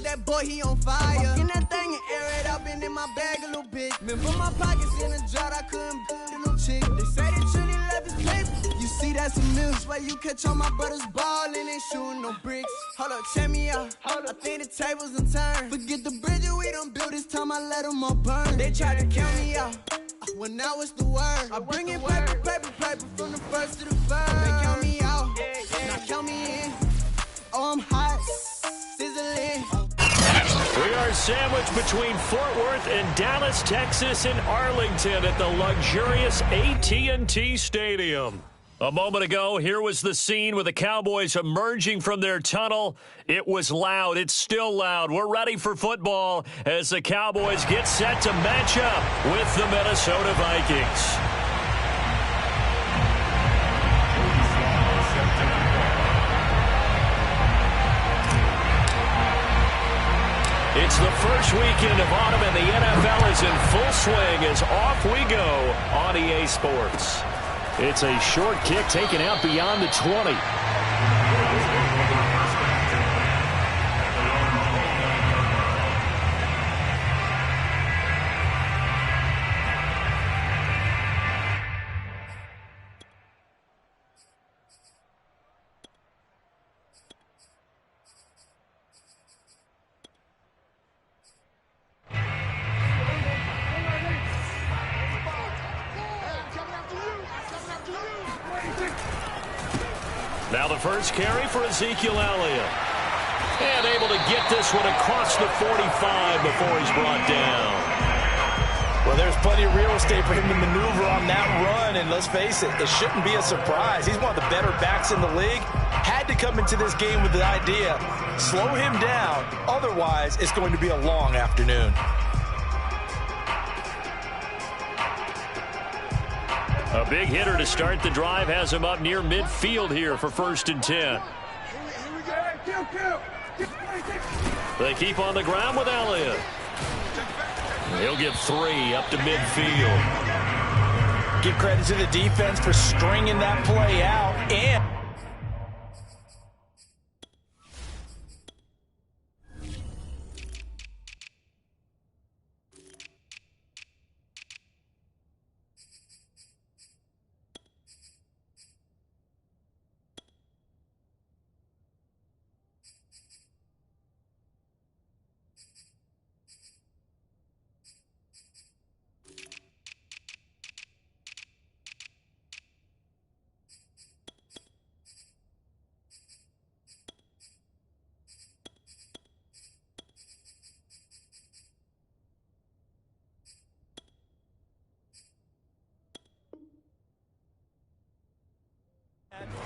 cause that boy, he on fire. Fucking that thing and air it out, been in my bag a little bit. Remember my pockets in a drought, I couldn't build a little chick. They say that Trinity left his paper. You see, that's a news where you catch all my brothers ballin', ain't shooting no bricks. Hold up, check me out. I think the tables done turned. Forget the bridge we done built, this time I let them all burn. They tried to count me out. Well, now it's the word. I bring in paper from the first to the third. They count me out, now count me in. Oh, I'm hot, sizzling. We are sandwiched between Fort Worth and Dallas, Texas, and Arlington at the luxurious AT&T Stadium. A moment ago, here was the scene with the Cowboys emerging from their tunnel. It was loud. It's still loud. We're ready for football as the Cowboys get set to match up with the Minnesota Vikings. It's the first weekend of autumn, and the NFL is in full swing as off we go on EA Sports. It's a short kick taken out beyond the 20. Now the first carry for Ezekiel Elliott. And able to get this one across the 45 before he's brought down. Well, there's plenty of real estate for him to maneuver on that run. And let's face it, it shouldn't be a surprise. He's one of the better backs in the league. Had to come into this game with the idea, slow him down. Otherwise, it's going to be a long afternoon. A big hitter to start the drive has him up near midfield here for 1st and 10. They keep on the ground with Elliott. He'll get 3 up to midfield. Give credit to the defense for stringing that play out. And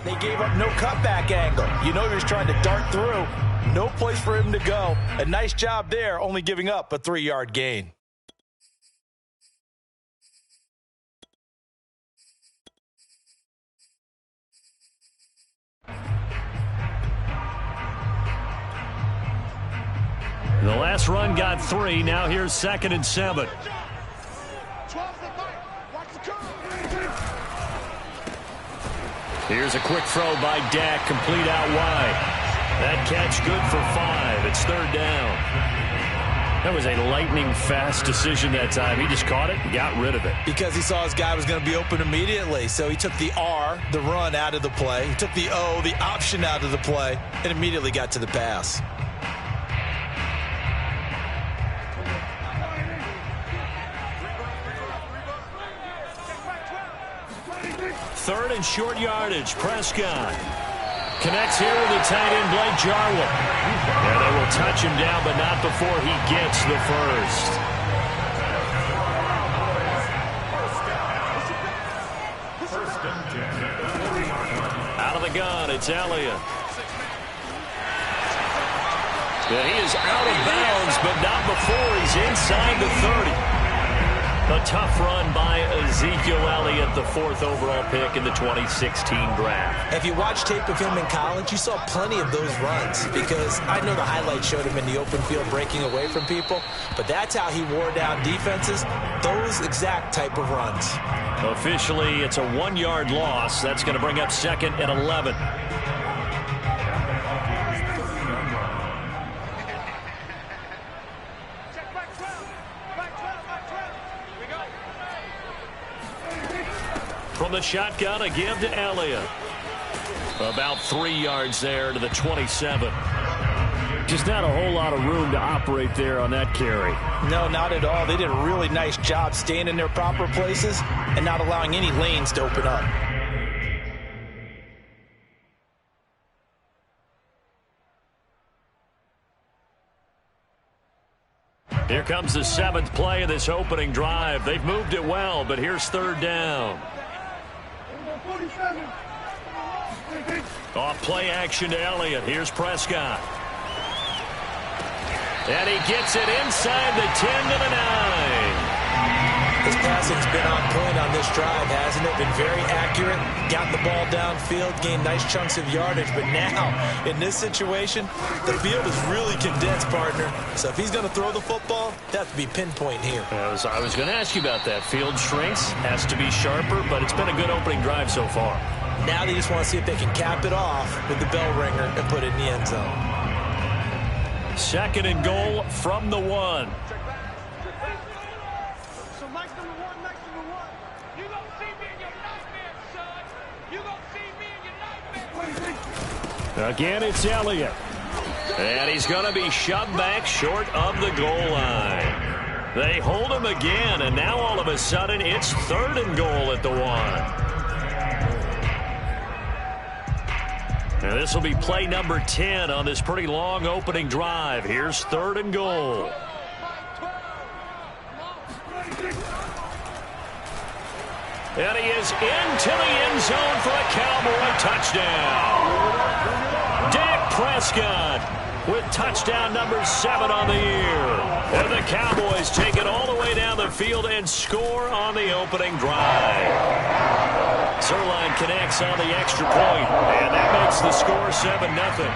they gave up no cutback angle. You know he was trying to dart through. No place for him to go. A nice job there, only giving up a 3-yard gain. The last run got 3. Now here's 2nd and 7. Here's a quick throw by Dak, complete out wide. That catch good for 5. It's 3rd down. That was a lightning-fast decision that time. He just caught it and got rid of it. Because he saw his guy was going to be open immediately. So he took the R, the run, out of the play. He took the O, the option, out of the play, and immediately got to the pass. 3rd and short yardage. Prescott connects here with the tight end, Blake Jarwin. And they will touch him down, but not before he gets the first. Out of the gun, it's Elliott. And he is out of bounds, but not before he's inside the 30. A tough run by Ezekiel Elliott, the 4th overall pick in the 2016 draft. If you watch tape of him in college, you saw plenty of those runs, because I know the highlights showed him in the open field breaking away from people, but that's how he wore down defenses, those exact type of runs. Officially, it's a 1-yard loss. That's going to bring up 2nd and 11. from the shotgun, a give to Elliott. About 3 yards there to the 27. Just not a whole lot of room to operate there on that carry. No, not at all. They did a really nice job staying in their proper places and not allowing any lanes to open up. Here comes the 7th play of this opening drive. They've moved it well, but here's 3rd down. Off play action to Elliott. Here's Prescott. And he gets it inside the 10 to the 9. His passing's been on point on this drive, hasn't it? Been very accurate, gotten the ball downfield, gained nice chunks of yardage. But now, in this situation, the field is really condensed, partner. So if he's going to throw the football, that has to be pinpoint here. I was going to ask you about that. Field shrinks, has to be sharper, but it's been a good opening drive so far. Now they just want to see if they can cap it off with the bell ringer and put it in the end zone. 2nd and goal from the 1. Again, it's Elliott. And he's going to be shoved back short of the goal line. They hold him again, and now all of a sudden it's 3rd and goal at the 1. And this will be play number 10 on this pretty long opening drive. Here's 3rd and goal. And he is into the end zone for a Cowboy touchdown. Dak Prescott with touchdown number 7 on the year. And the Cowboys take it all the way down the field and score on the opening drive. Zuerlein connects on the extra point, and that makes the score 7-0.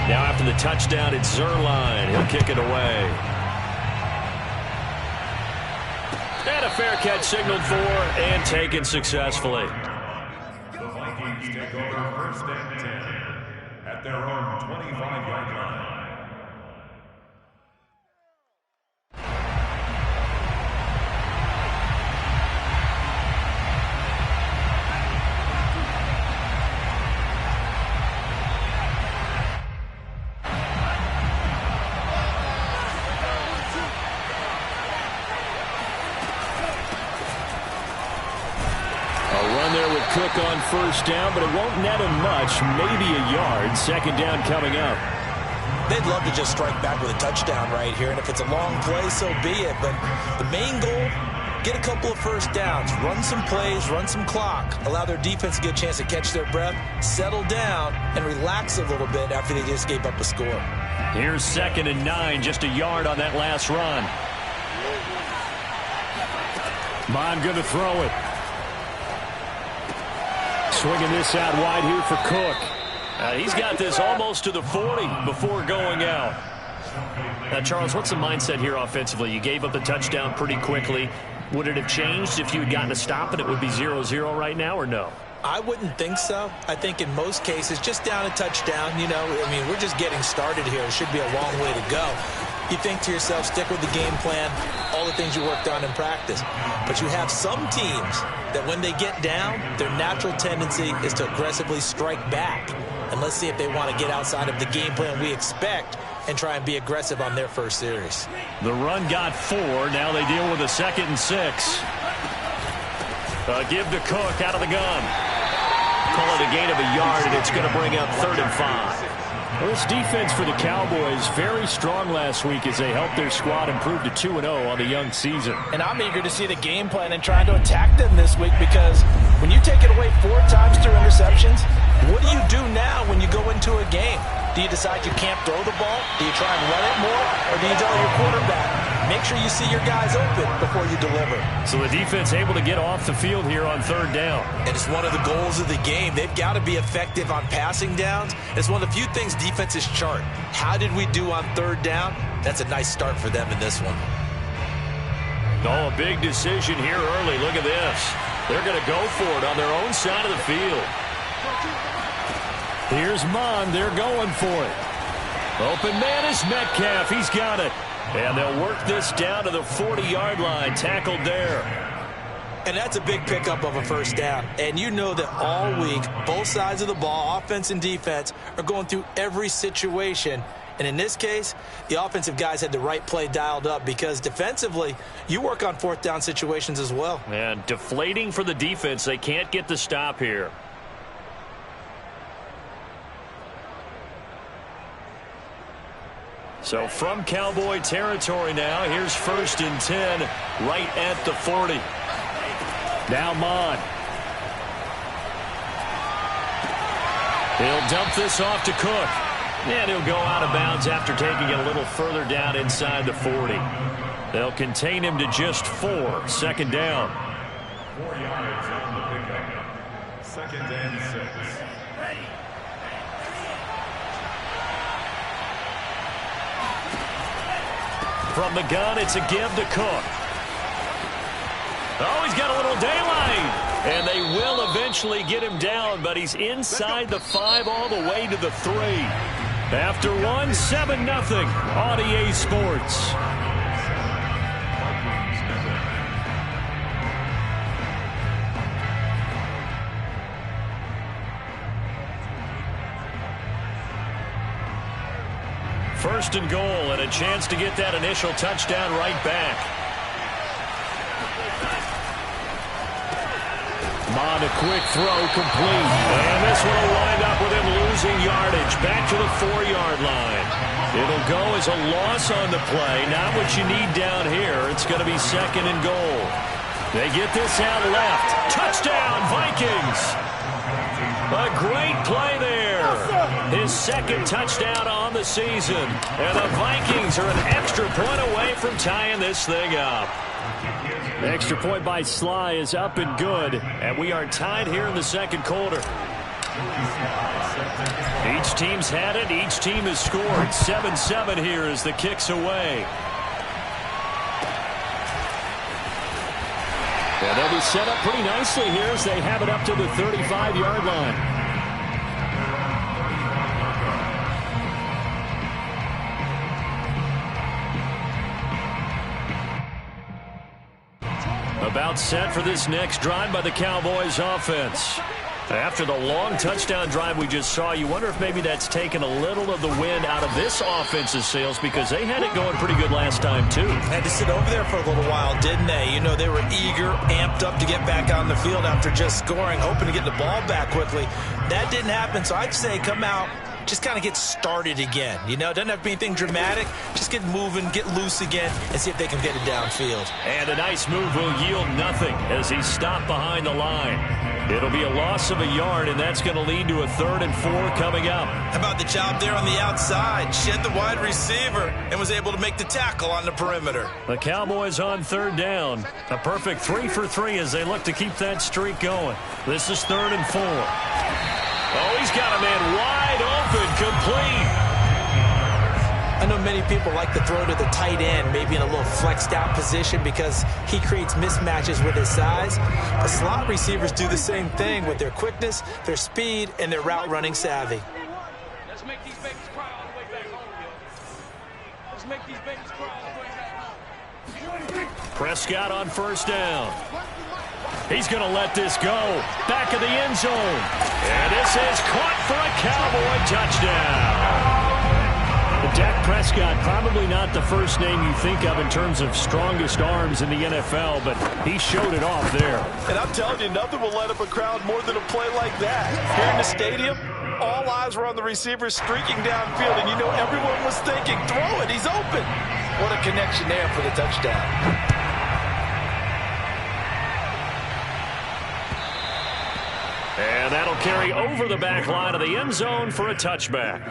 Now after the touchdown, it's Zuerlein. He'll kick it away. And a fair catch signaled for and taken successfully. The Vikings take over 1st and 10 at their own 25-yard line. Cook on 1st down, but it won't net him much, maybe a yard. 2nd down coming up. They'd love to just strike back with a touchdown right here, and if it's a long play, so be it. But the main goal, get a couple of 1st downs, run some plays, run some clock, allow their defense to get a chance to catch their breath, settle down, and relax a little bit after they just gave up a score. Here's 2nd and 9, just a yard on that last run. Bond going to throw it. Swinging this out wide here for Cook. He's got this almost to the 40 before going out. Now, Charles, what's the mindset here offensively? You gave up the touchdown pretty quickly. Would it have changed if you had gotten a stop and it would be 0-0 right now, or no? I wouldn't think so. I think in most cases, just down a touchdown, you know, I mean, we're just getting started here. It should be a long way to go. You think to yourself, stick with the game plan, all the things you worked on in practice. But you have some teams that when they get down, their natural tendency is to aggressively strike back. And let's see if they want to get outside of the game plan we expect and try and be aggressive on their first series. The run got 4. Now they deal with a 2nd and 6. Give to Cook out of the gun. Call it a gain of a yard, and it's going to bring up 3rd and 5. Well, this defense for the Cowboys very strong last week as they helped their squad improve to 2-0 on the young season. And I'm eager to see the game plan and trying to attack them this week, because when you take it away 4 times through interceptions, what do you do now when you go into a game? Do you decide you can't throw the ball? Do you try and run it more? Or do you tell your quarterback, make sure you see your guys open before you deliver? So the defense able to get off the field here on 3rd down. And it's one of the goals of the game. They've got to be effective on passing downs. It's one of the few things defenses chart. How did we do on 3rd down? That's a nice start for them in this one. Oh, a big decision here early. Look at this. They're going to go for it on their own side of the field. Here's Mond. They're going for it. Open man is Metcalf. He's got it. And they'll work this down to the 40-yard line. Tackled there. And that's a big pickup of a first down. And you know that all week, both sides of the ball, offense and defense, are going through every situation. And in this case, the offensive guys had the right play dialed up because defensively, you work on fourth down situations as well. And deflating for the defense. They can't get the stop here. So from Cowboy territory now, here's 1st and 10 right at the 40. Now Mond. He'll dump this off to Cook. And he'll go out of bounds after taking it a little further down inside the 40. They'll contain him to just 4. 2nd down. 4 yards on the pickup. 2nd and 6. From the gun, it's a give to Cook. Oh, he's got a little daylight. And they will eventually get him down, but he's inside the 5 all the way to the 3. After 1, 7-0 on EA Sports. First and goal, and a chance to get that initial touchdown right back. Mond, a quick throw, complete. And this one will wind up with him losing yardage. Back to the 4-yard line. It'll go as a loss on the play. Not what you need down here. It's going to be 2nd and goal. They get this out left. Touchdown, Vikings! A great play there. His 2nd touchdown on the season. And the Vikings are an extra point away from tying this thing up. The extra point by Sly is up and good. And we are tied here in the 2nd quarter. Each team's had it. Each team has scored. 7-7 here as the kick's away. And they'll be set up pretty nicely here as they have it up to the 35-yard line. About set for this next drive by the Cowboys offense. After the long touchdown drive we just saw, you wonder if maybe that's taken a little of the wind out of this offense's sails because they had it going pretty good last time, too. Had to sit over there for a little while, didn't they? You know, they were eager, amped up to get back on the field after just scoring, hoping to get the ball back quickly. That didn't happen, so I'd say come out, just kind of get started again. You know, it doesn't have to be anything dramatic. Just get moving, get loose again, and see if they can get it downfield. And a nice move will yield nothing as he's stopped behind the line. It'll be a loss of a yard, and that's going to lead to a 3rd and 4 coming up. How about the job there on the outside? Shed the wide receiver and was able to make the tackle on the perimeter. The Cowboys on 3rd down. A perfect 3 for 3 as they look to keep that streak going. This is 3rd and 4. Oh, he's got a man wide open, complete. I know many people like to throw to the tight end, maybe in a little flexed out position because he creates mismatches with his size. But slot receivers do the same thing with their quickness, their speed, and their route running savvy. Let's make these babies cry all the way back home, yo. Let's make these babies cry all the way back home. Prescott on 1st down. He's going to let this go. Back of the end zone. And this is caught for a Cowboy touchdown. Dak Prescott, probably not the first name you think of in terms of strongest arms in the NFL, but he showed it off there. And I'm telling you, nothing will light up a crowd more than a play like that. Here in the stadium, all eyes were on the receiver streaking downfield, and you know everyone was thinking, throw it, he's open. What a connection there for the touchdown. And that'll carry over the back line of the end zone for a touchback.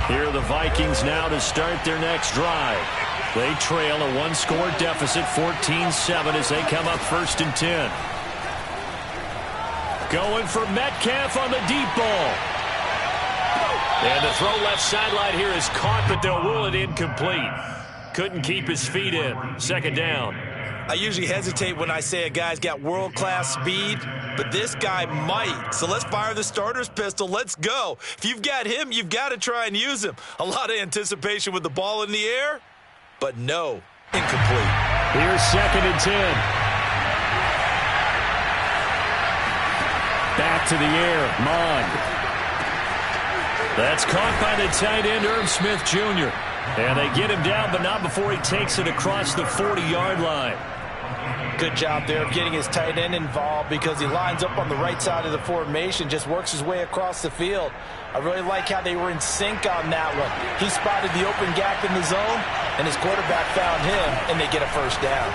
Here are the Vikings now to start their next drive. They trail a one-score deficit, 14-7, as they come up 1st and 10. Going for Metcalf on the deep ball. And the throw left sideline here is caught, but they'll rule it incomplete. Couldn't keep his feet in. 2nd down. I usually hesitate when I say a guy's got world-class speed, but this guy might. So let's fire the starter's pistol. Let's go. If you've got him, you've got to try and use him. A lot of anticipation with the ball in the air, but no, incomplete. Here's 2nd and 10. Back to the air, Mond. That's caught by the tight end, Irv Smith Jr. And they get him down, but not before he takes it across the 40-yard line. Good job there of getting his tight end involved because he lines up on the right side of the formation, just works his way across the field. I really like how they were in sync on that one. He spotted the open gap in the zone, and his quarterback found him, and they get a 1st down.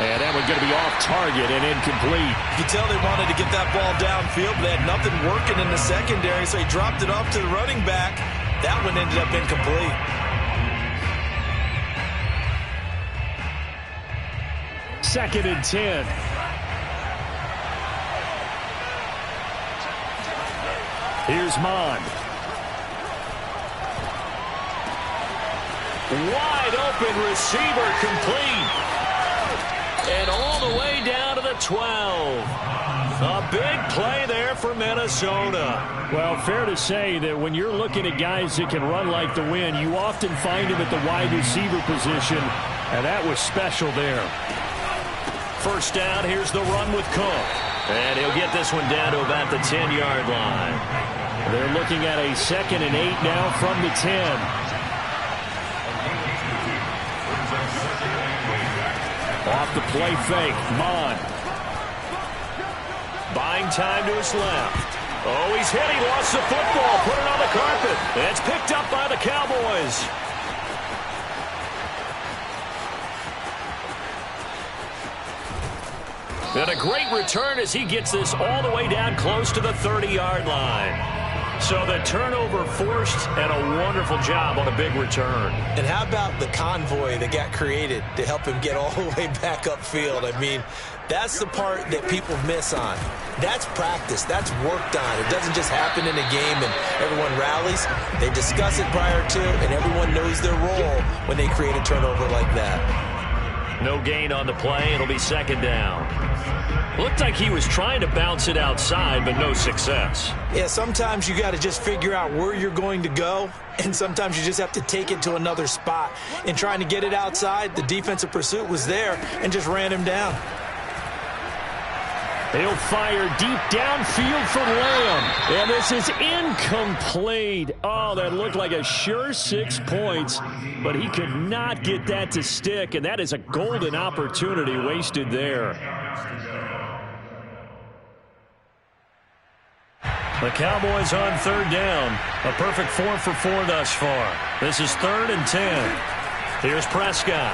And that one's going to be off target and incomplete. You can tell they wanted to get that ball downfield, but they had nothing working in the secondary, so he dropped it off to the running back. That one ended up incomplete. Second and 10. Here's Mond. Wide open receiver, complete. And all the way down to the 12. A big play there for Minnesota. Well, fair to say that when you're looking at guys that can run like the wind, you often find him at the wide receiver position, and that was special there. 1st down, here's the run with Cook. And he'll get this one down to about the 10-yard line. They're looking at a 2nd and 8 now from the 10. Off the play fake, Mond. Buying time to his left. Oh, he's hit. He lost the football. Put it on the carpet. It's picked up by the Cowboys. And a great return as he gets this all the way down close to the 30-yard line. So the turnover forced, and a wonderful job on a big return. And how about the convoy that got created to help him get all the way back upfield? I mean, that's the part that people miss on. That's practice. That's worked on. It doesn't just happen in a game and everyone rallies. They discuss it prior to, and everyone knows their role when they create a turnover like that. No gain on the play. It'll be 2nd down. Looked like he was trying to bounce it outside, but no success. Yeah, sometimes you got to just figure out where you're going to go, and sometimes you just have to take it to another spot. In trying to get it outside, the defensive pursuit was there and just ran him down. He'll fire deep downfield for Lamb. And this is incomplete. Oh, that looked like a sure 6 points, but he could not get that to stick, and that is a golden opportunity wasted there. The Cowboys on 3rd down. A perfect 4 for 4 thus far. This is 3rd and 10. Here's Prescott.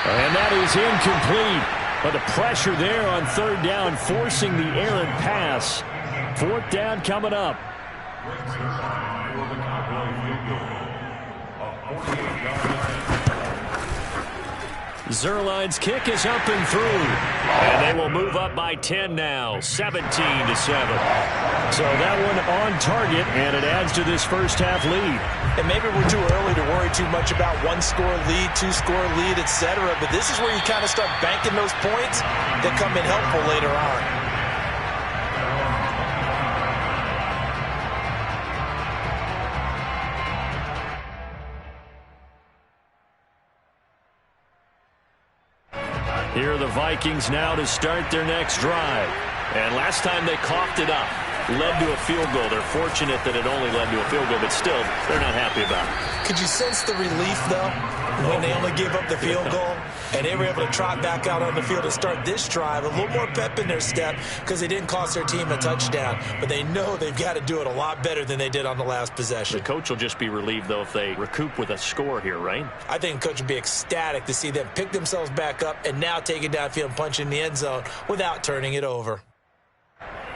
And that is incomplete. But the pressure there on 3rd down, forcing the errant pass. 4th down coming up. Zuerlein's kick is up and through. And they will move up by 10 now, 17-7. So that one on target, and it adds to this first half lead. And maybe we're too early to worry too much about 1-score lead, 2-score lead, etc. But this is where you kind of start banking those points that come in helpful later on. Here are the Vikings now to start their next drive. And last time they coughed it up, led to a field goal. They're fortunate that it only led to a field goal, but still, they're not happy about it. Could you sense the relief, though, when they only gave up the field goal? And they were able to trot back out on the field and start this drive. A little more pep in their step because they didn't cost their team a touchdown. But they know they've got to do it a lot better than they did on the last possession. The coach will just be relieved, though, if they recoup with a score here, right? I think the coach would be ecstatic to see them pick themselves back up and now take it downfield and punch in the end zone without turning it over.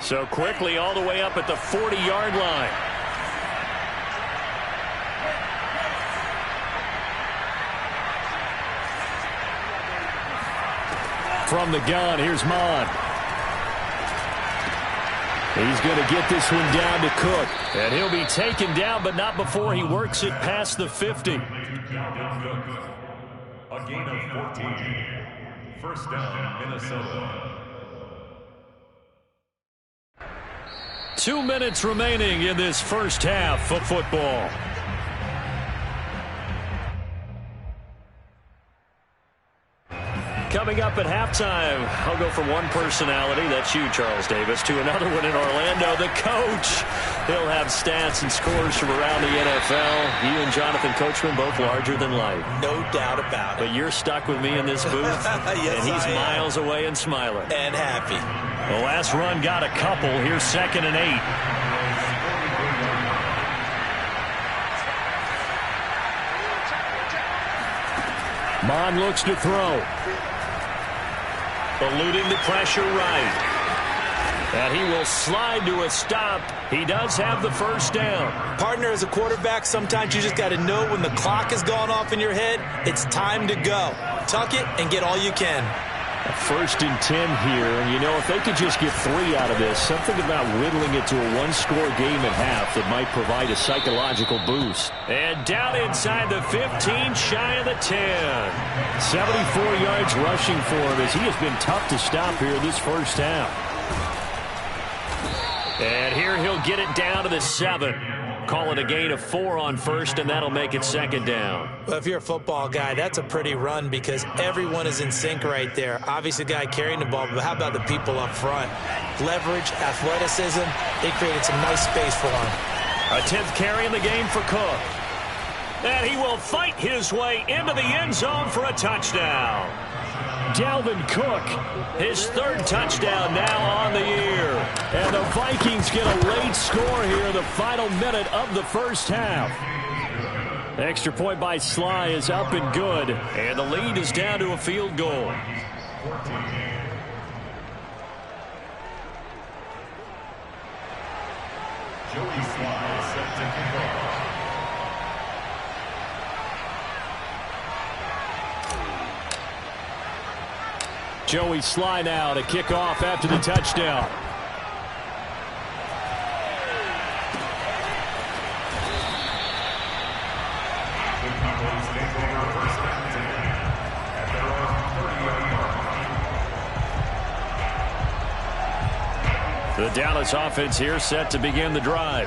So quickly all the way up at the 40-yard line. From the gun, here's Mon. He's going to get this one down to Cook. And he'll be taken down, but not before he works it past the 50. A gain of 14. First down, Minnesota. 2 minutes remaining in this first half of football. Coming up at halftime, I'll go from one personality, that's you, Charles Davis, to another one in Orlando, the coach. He'll have stats and scores from around the NFL. You and Jonathan Coachman both larger than life. No doubt about it. But you're stuck with me in this booth, yes, and he's miles away and smiling. And happy. The last run got a couple. Here's 2nd and 8. Mon looks to throw. Eluding the pressure right. And he will slide to a stop. He does have the first down. Partner, as a quarterback, sometimes you just got to know when the clock has gone off in your head, it's time to go. Tuck it and get all you can. 1st and 10 here, and you know, if they could just get 3 out of this, something about whittling it to a one-score game at half that might provide a psychological boost. And down inside the 15, shy of the 10. 74 yards rushing for him as he has been tough to stop here this first half. And here he'll get it down to the 7. Call it a gain of 4 on first, and that'll make it 2nd down. Well, if you're a football guy, that's a pretty run because everyone is in sync right there. Obviously, the guy carrying the ball, but how about the people up front? Leverage, athleticism, they created some nice space for him. A 10th carry in the game for Cook. And he will fight his way into the end zone for a touchdown. Dalvin Cook, his 3rd touchdown now on the year. And the Vikings get a late score here in the final minute of the first half. Extra point by Sly is up and good. And the lead is down to a field goal. Joey Sly set to kick off. Joey Sly now to kick off after the touchdown. The Dallas offense here set to begin the drive.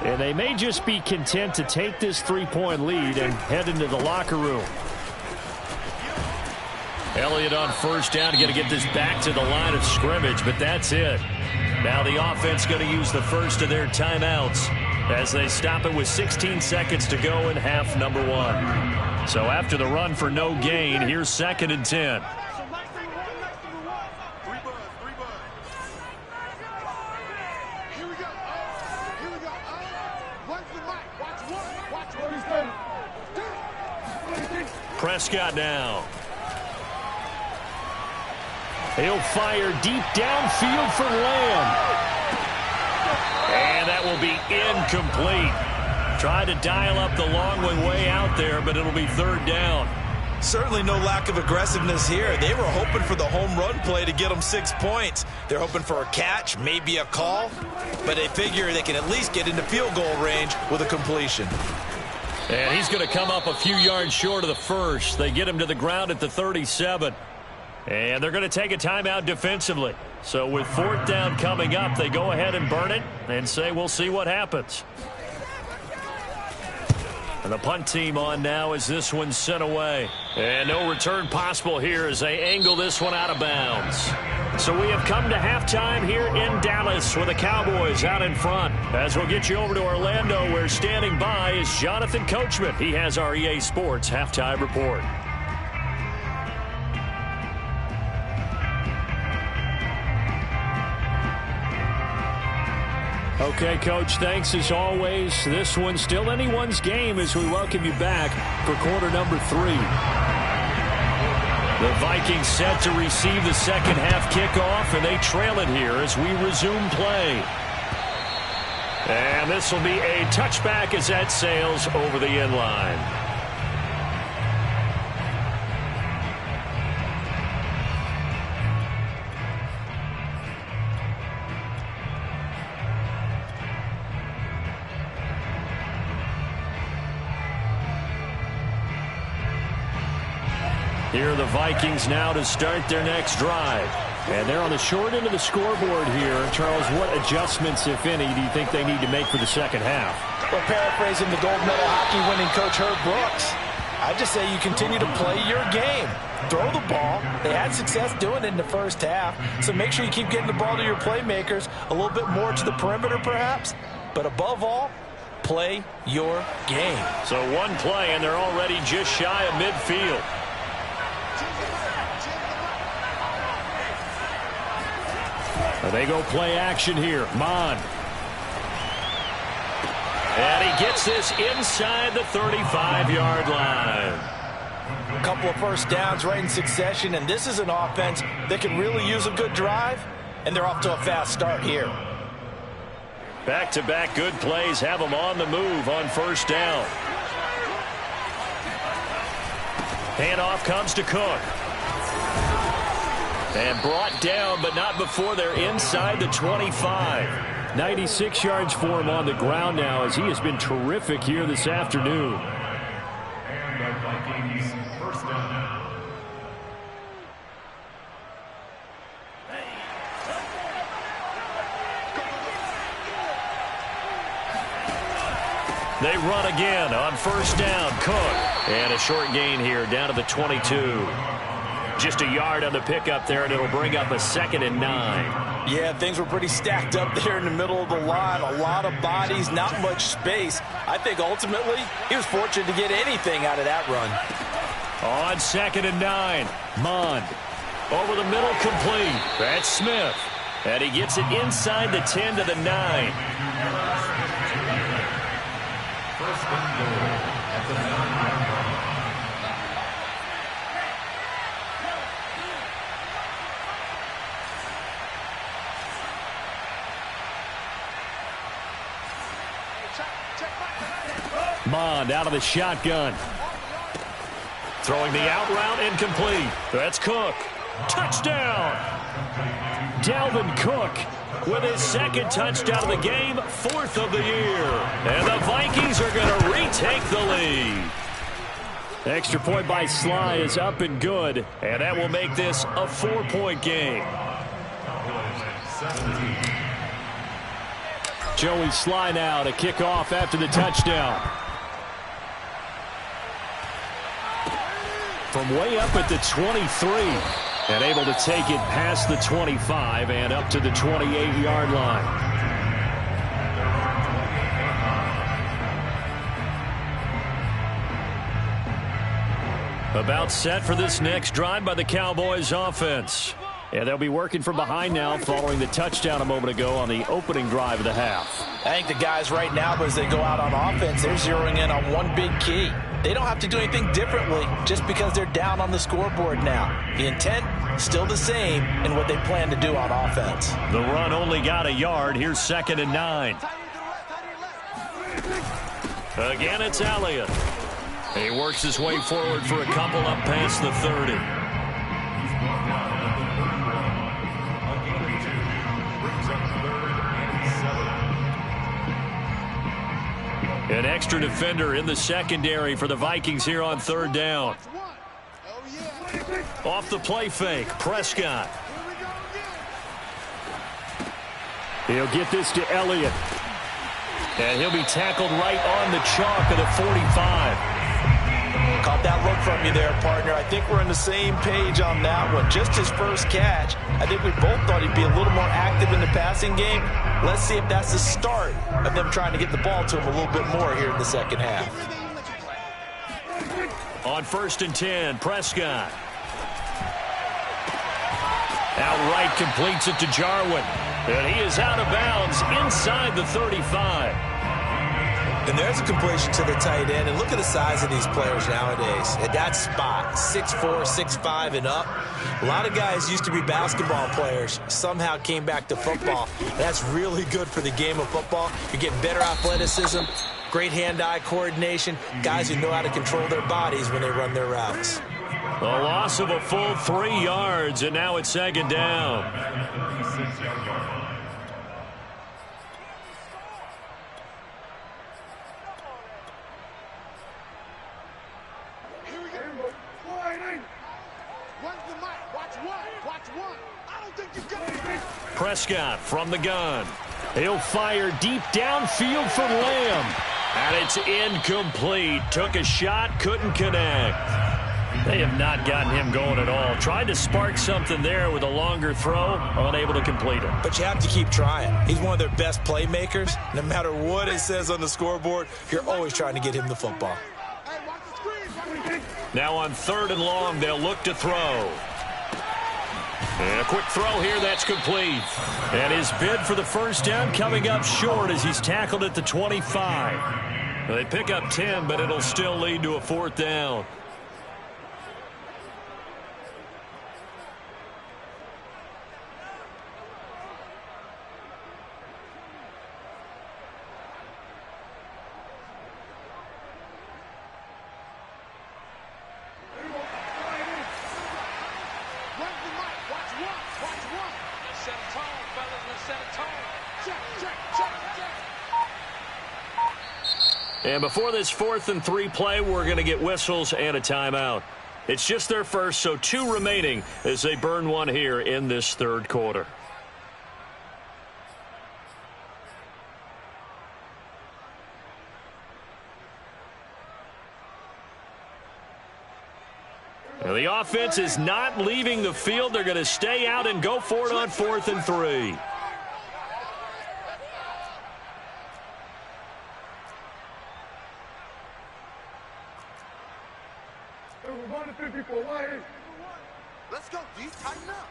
And they may just be content to take this 3-point lead and head into the locker room. Elliott on first down, going to get this back to the line of scrimmage, but that's it. Now the offense going to use the first of their timeouts as they stop it with 16 seconds to go in half number 1. So after the run for no gain, here's 2nd and 10. Prescott now. He'll fire deep downfield for Lamb. And that will be incomplete. Tried to dial up the long way out there, but it'll be 3rd down. Certainly no lack of aggressiveness here. They were hoping for the home run play to get them 6 points. They're hoping for a catch, maybe a call, but they figure they can at least get into field goal range with a completion. And he's going to come up a few yards short of the first. They get him to the ground at the 37. And they're going to take a timeout defensively. So with 4th down coming up, they go ahead and burn it and say we'll see what happens. And the punt team on now as this one's sent away. And no return possible here as they angle this one out of bounds. So we have come to halftime here in Dallas with the Cowboys out in front. As we'll get you over to Orlando, where standing by is Jonathan Coachman. He has our EA Sports halftime report. Okay, Coach, thanks as always. This one's still anyone's game as we welcome you back for quarter number 3. The Vikings set to receive the second half kickoff, and they trail it here as we resume play. And this will be a touchback as that sails over the end line. Here are the Vikings now to start their next drive. And they're on the short end of the scoreboard here. Charles, what adjustments, if any, do you think they need to make for the second half? Well, paraphrasing the gold medal hockey winning coach Herb Brooks, I just say you continue to play your game. Throw the ball. They had success doing it in the first half, so make sure you keep getting the ball to your playmakers, a little bit more to the perimeter perhaps, but above all, play your game. So one play, and they're already just shy of midfield. They go play action here. Mond. And he gets this inside the 35-yard line. A couple of first downs right in succession, and this is an offense that can really use a good drive, and they're off to a fast start here. Back-to-back good plays have them on the move on first down. Handoff comes to Cook. And brought down, but not before they're inside the 25. 96 yards for him on the ground now, as he has been terrific here this afternoon. And the Vikings first down. They run again on first down. Cook. And a short gain here down to the 22. Just a yard on the pickup there, and it'll bring up a 2nd and 9. Yeah, things were pretty stacked up there in the middle of the line. A lot of bodies, not much space. I think ultimately he was fortunate to get anything out of that run. On 2nd and 9. Mond. Over the middle, complete. That's Smith. And he gets it inside the 10 to the 9. First and goal at the 9-yard line. Mond out of the shotgun. Throwing the out route, incomplete. That's Cook. Touchdown! Dalvin Cook With his 2nd touchdown of the game, 4th of the year. And the Vikings are going to retake the lead. Extra point by Sly is up and good. And that will make this a 4-point game. Joey Sly now to kick off after the touchdown. From way up at the 23. And able to take it past the 25 and up to the 28-yard line. About set for this next drive by the Cowboys offense. And they'll be working from behind now following the touchdown a moment ago on the opening drive of the half. I think the guys right now, as they go out on offense, they're zeroing in on one big key. They don't have to do anything differently just because they're down on the scoreboard now. The intent, still the same in what they plan to do on offense. The run only got a yard. Here's 2nd and 9. Again, it's Elliott. He works his way forward for a couple up past the 30. An extra defender in the secondary for the Vikings here on 3rd down. Off the play fake, Prescott. He'll get this to Elliott. And he'll be tackled right on the chalk of the 45. Caught that look from you there, partner. I think we're on the same page on that one. Just his first catch. I think we both thought he'd be a little more active in the passing game. Let's see if that's the start of them trying to get the ball to him a little bit more here in the second half. On 1st and 10, Prescott. Outright completes it to Jarwin. And he is out of bounds inside the 35. And there's a completion to the tight end. And look at the size of these players nowadays. At that spot, 6'4", 6'5", and up. A lot of guys used to be basketball players, somehow came back to football. That's really good for the game of football. You get better athleticism, great hand-eye coordination, guys who know how to control their bodies when they run their routes. A loss of a full 3 yards, and now it's 2nd down. Prescott from the gun. He'll fire deep downfield for Lamb. And it's incomplete. Took a shot, couldn't connect. They have not gotten him going at all. Tried to spark something there with a longer throw, unable to complete it. But you have to keep trying. He's one of their best playmakers. No matter what it says on the scoreboard, you're always trying to get him the football. Now on 3rd and long, they'll look to throw. And a quick throw here, that's complete. And his bid for the first down coming up short as he's tackled at the 25. They pick up 10, but it'll still lead to a 4th down. And before this 4th and 3 play, we're going to get whistles and a timeout. It's just their first, so 2 remaining as they burn one here in this 3rd quarter. Now the offense is not leaving the field. They're going to stay out and go for it on 4th and 3. Let's go, D. Tighten up.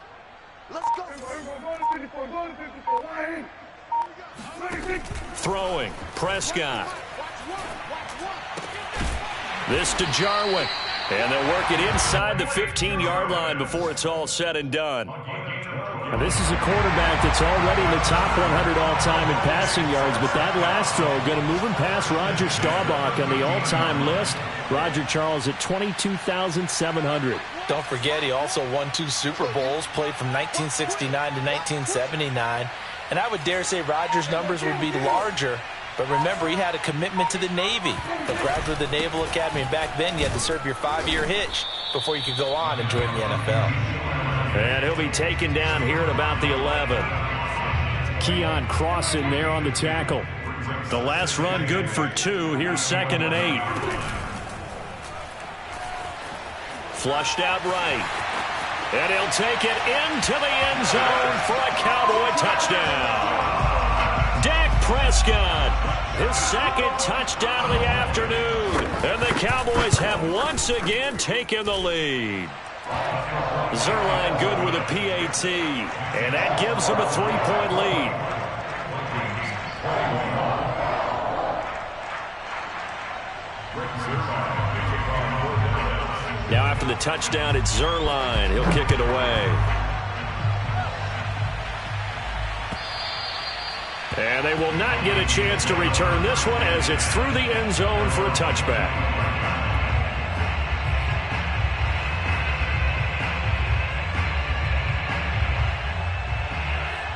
Let's go. Throwing. Prescott. This to Jarwin. And they'll work it inside the 15-yard line before it's all said and done. Now this is a quarterback that's already in the top 100 all-time in passing yards, but that last throw going to move him past Roger Staubach on the all-time list. Roger Charles at 22,700. Don't forget, he also won 2 Super Bowls, played from 1969 to 1979. And I would dare say Roger's numbers would be larger. But remember, he had a commitment to the Navy, a graduate of the Naval Academy. And back then, you had to serve your 5-year hitch before you could go on and join the NFL. And he'll be taken down here at about the 11. Keon Cross in there on the tackle. The last run good for 2. Here's 2nd and 8. Flushed out right. And he'll take it into the end zone for a Cowboy touchdown. Dak Prescott, his 2nd touchdown of the afternoon. And the Cowboys have once again taken the lead. Zuerlein good with a PAT. And that gives them a 3-point lead. Now after the touchdown, it's Zuerlein. He'll kick it away. And they will not get a chance to return this one as it's through the end zone for a touchback.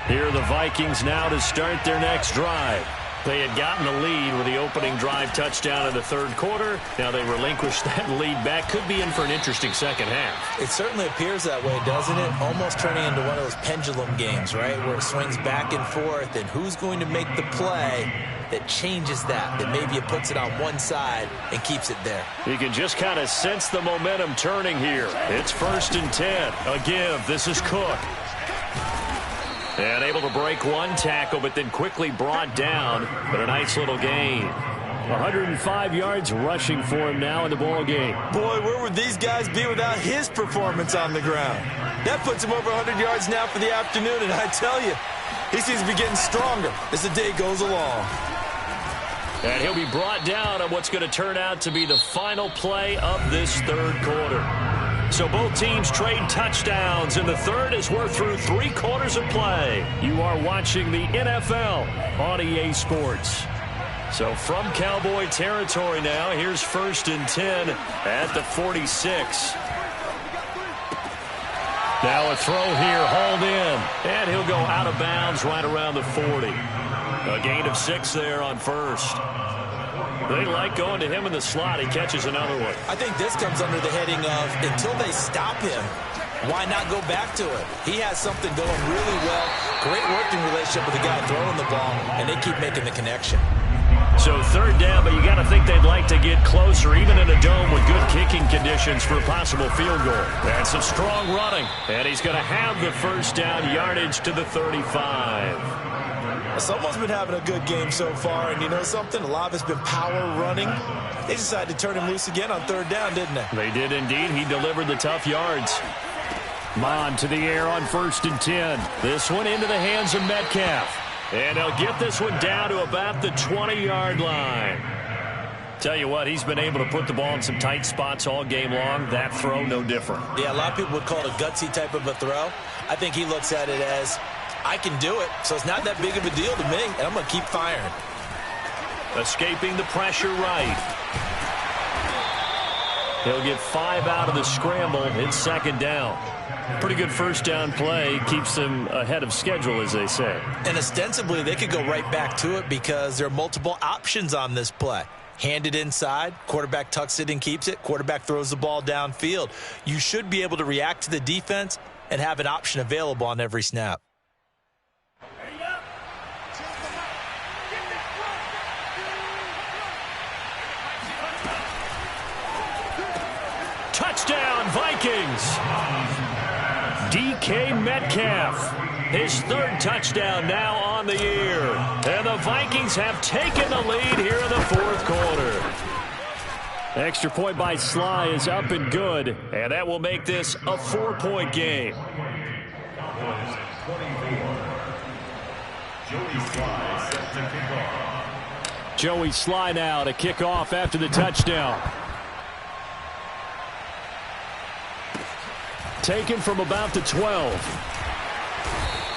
Here are the Vikings now to start their next drive. They had gotten the lead with the opening drive touchdown in the 3rd quarter. Now they relinquished that lead back. Could be in for an interesting second half. It certainly appears that way, doesn't it? Almost turning into one of those pendulum games, right? Where it swings back and forth, and who's going to make the play that changes that maybe it puts it on one side and keeps it there. You can just kind of sense the momentum turning here. It's 1st and 10. A give. This is Cook. And able to break one tackle, but then quickly brought down. But a nice little gain. 105 yards rushing for him now in the ball game. Boy, where would these guys be without his performance on the ground? That puts him over 100 yards now for the afternoon, and I tell you, he seems to be getting stronger as the day goes along. And he'll be brought down on what's going to turn out to be the final play of this 3rd quarter. So both teams trade touchdowns in the 3rd as we're through 3 quarters of play. You are watching the NFL on EA Sports. So from Cowboy territory now, here's 1st and 10 at the 46. Now a throw here, hauled in. And he'll go out of bounds right around the 40. A gain of 6 there on 1st. They like going to him in the slot. He catches another one. I think this comes under the heading of until they stop him, why not go back to it? He has something going really well. Great working relationship with the guy throwing the ball, and they keep making the connection. So third down, but you got to think they'd like to get closer, even in a dome with good kicking conditions for a possible field goal. That's some strong running, and he's going to have the first down, yardage to the 35. Someone's been having a good game so far, and you know something? A lot of it's been power running. They decided to turn him loose again on third down, didn't they? They did indeed. He delivered the tough yards. Mon to the air on 1st and 10. This one into the hands of Metcalf. And they'll get this one down to about the 20-yard line. Tell you what, he's been able to put the ball in some tight spots all game long. That throw, no different. Yeah, a lot of people would call it a gutsy type of a throw. I think he looks at it as, I can do it, so it's not that big of a deal to me, and I'm going to keep firing. Escaping the pressure right. He'll get 5 out of the scramble. It's second down. Pretty good first down play. Keeps them ahead of schedule, as they say. And ostensibly, they could go right back to it because there are multiple options on this play. Hand it inside, quarterback tucks it and keeps it, quarterback throws the ball downfield. You should be able to react to the defense and have an option available on every snap. Touchdown, Vikings! DK Metcalf, his third touchdown now on the year. And the Vikings have taken the lead here in the fourth quarter. Extra point by Sly is up and good, and that will make this a 4-point game. Joey Sly now to kick off after the touchdown. Taken from about the 12.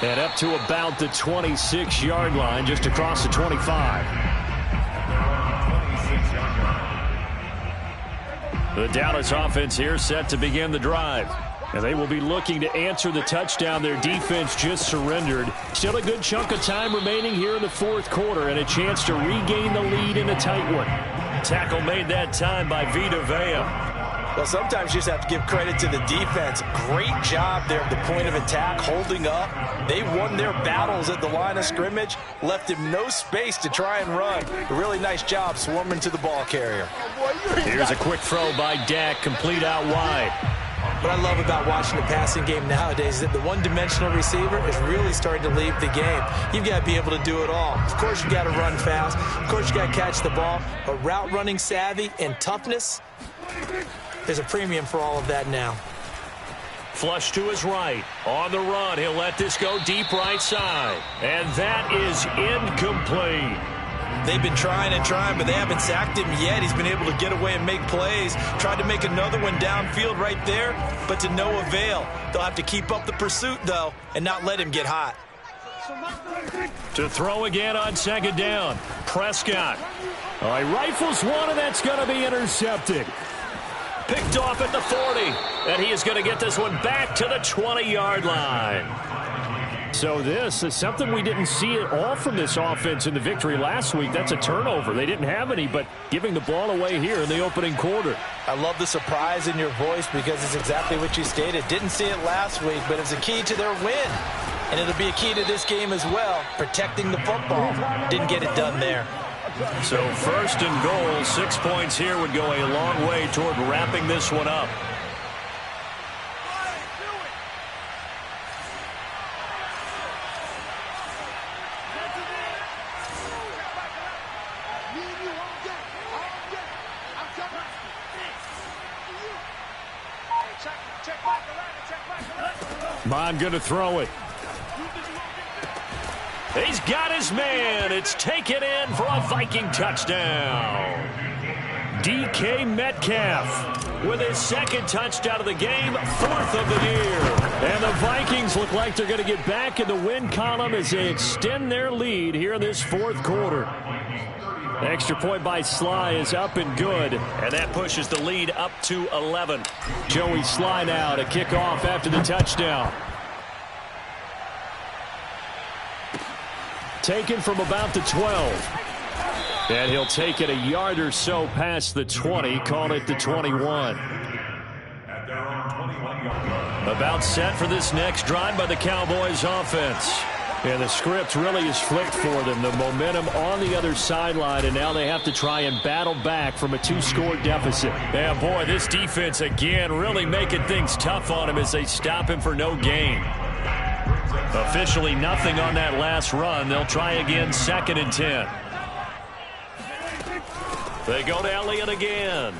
And up to about the 26-yard line, just across the 25. The Dallas offense here set to begin the drive. And they will be looking to answer the touchdown their defense just surrendered. Still a good chunk of time remaining here in the fourth quarter and a chance to regain the lead in a tight one. Tackle made that time by Vita Vea. Well, sometimes you just have to give credit to the defense. Great job there at the point of attack, holding up. They won their battles at the line of scrimmage, left him no space to try and run. A really nice job swarming to the ball carrier. Here's a quick throw by Dak, complete out wide. What I love about watching the passing game nowadays is that the one-dimensional receiver is really starting to leave the game. You've got to be able to do it all. Of course, you've got to run fast. Of course, you've got to catch the ball. But route running savvy and toughness, there's a premium for all of that now. Flush to his right. On the run, he'll let this go deep right side. And that is incomplete. They've been trying and trying, but they haven't sacked him yet. He's been able to get away and make plays. Tried to make another one downfield right there, but to no avail. They'll have to keep up the pursuit, though, and not let him get hot. To throw again on second down. Prescott. All right, rifles one, and that's going to be intercepted. Picked off at the 40, and he is going to get this one back to the 20-yard line. So this is something we didn't see at all from this offense in the victory last week. That's a turnover. They didn't have any, but giving the ball away here in the opening quarter. I love the surprise in your voice because it's exactly what you stated. Didn't see it last week, but it's a key to their win. And it'll be a key to this game as well, protecting the football. Didn't get it done there. So first and goal, 6 points here would go a long way toward wrapping this one up. Mon going to throw it. He's got his man. It's taken in for a Viking touchdown. DK Metcalf with his second touchdown of the game, fourth of the year. And the Vikings look like they're going to get back in the win column as they extend their lead here in this fourth quarter. Extra point by Sly is up and good, and that pushes the lead up to 11. Joey Sly now to kick off after the touchdown. Taken from about the 12. And he'll take it a yard or so past the 20, call it the 21. At their own 21-yard line. About set for this next drive by the Cowboys offense. And the script really is flipped for them. The momentum on the other sideline, and now they have to try and battle back from a 2-score deficit. Yeah, boy, this defense again really making things tough on him as they stop him for no gain. Officially nothing on that last run. They'll try again 2nd and 10. They go to Elliott again.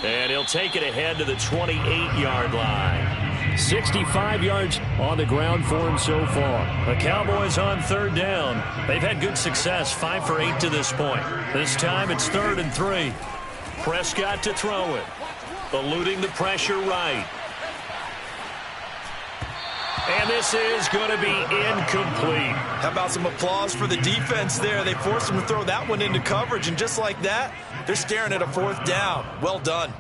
And he'll take it ahead to the 28-yard line. 65 yards on the ground for him so far. The Cowboys on 3rd down. They've had good success, 5 for 8 to this point. This time it's 3rd and 3. Prescott to throw it. Eluding the pressure right. And this is going to be incomplete. How about some applause for the defense there? They forced him to throw that one into coverage, and just like that, they're staring at a 4th down. Well done.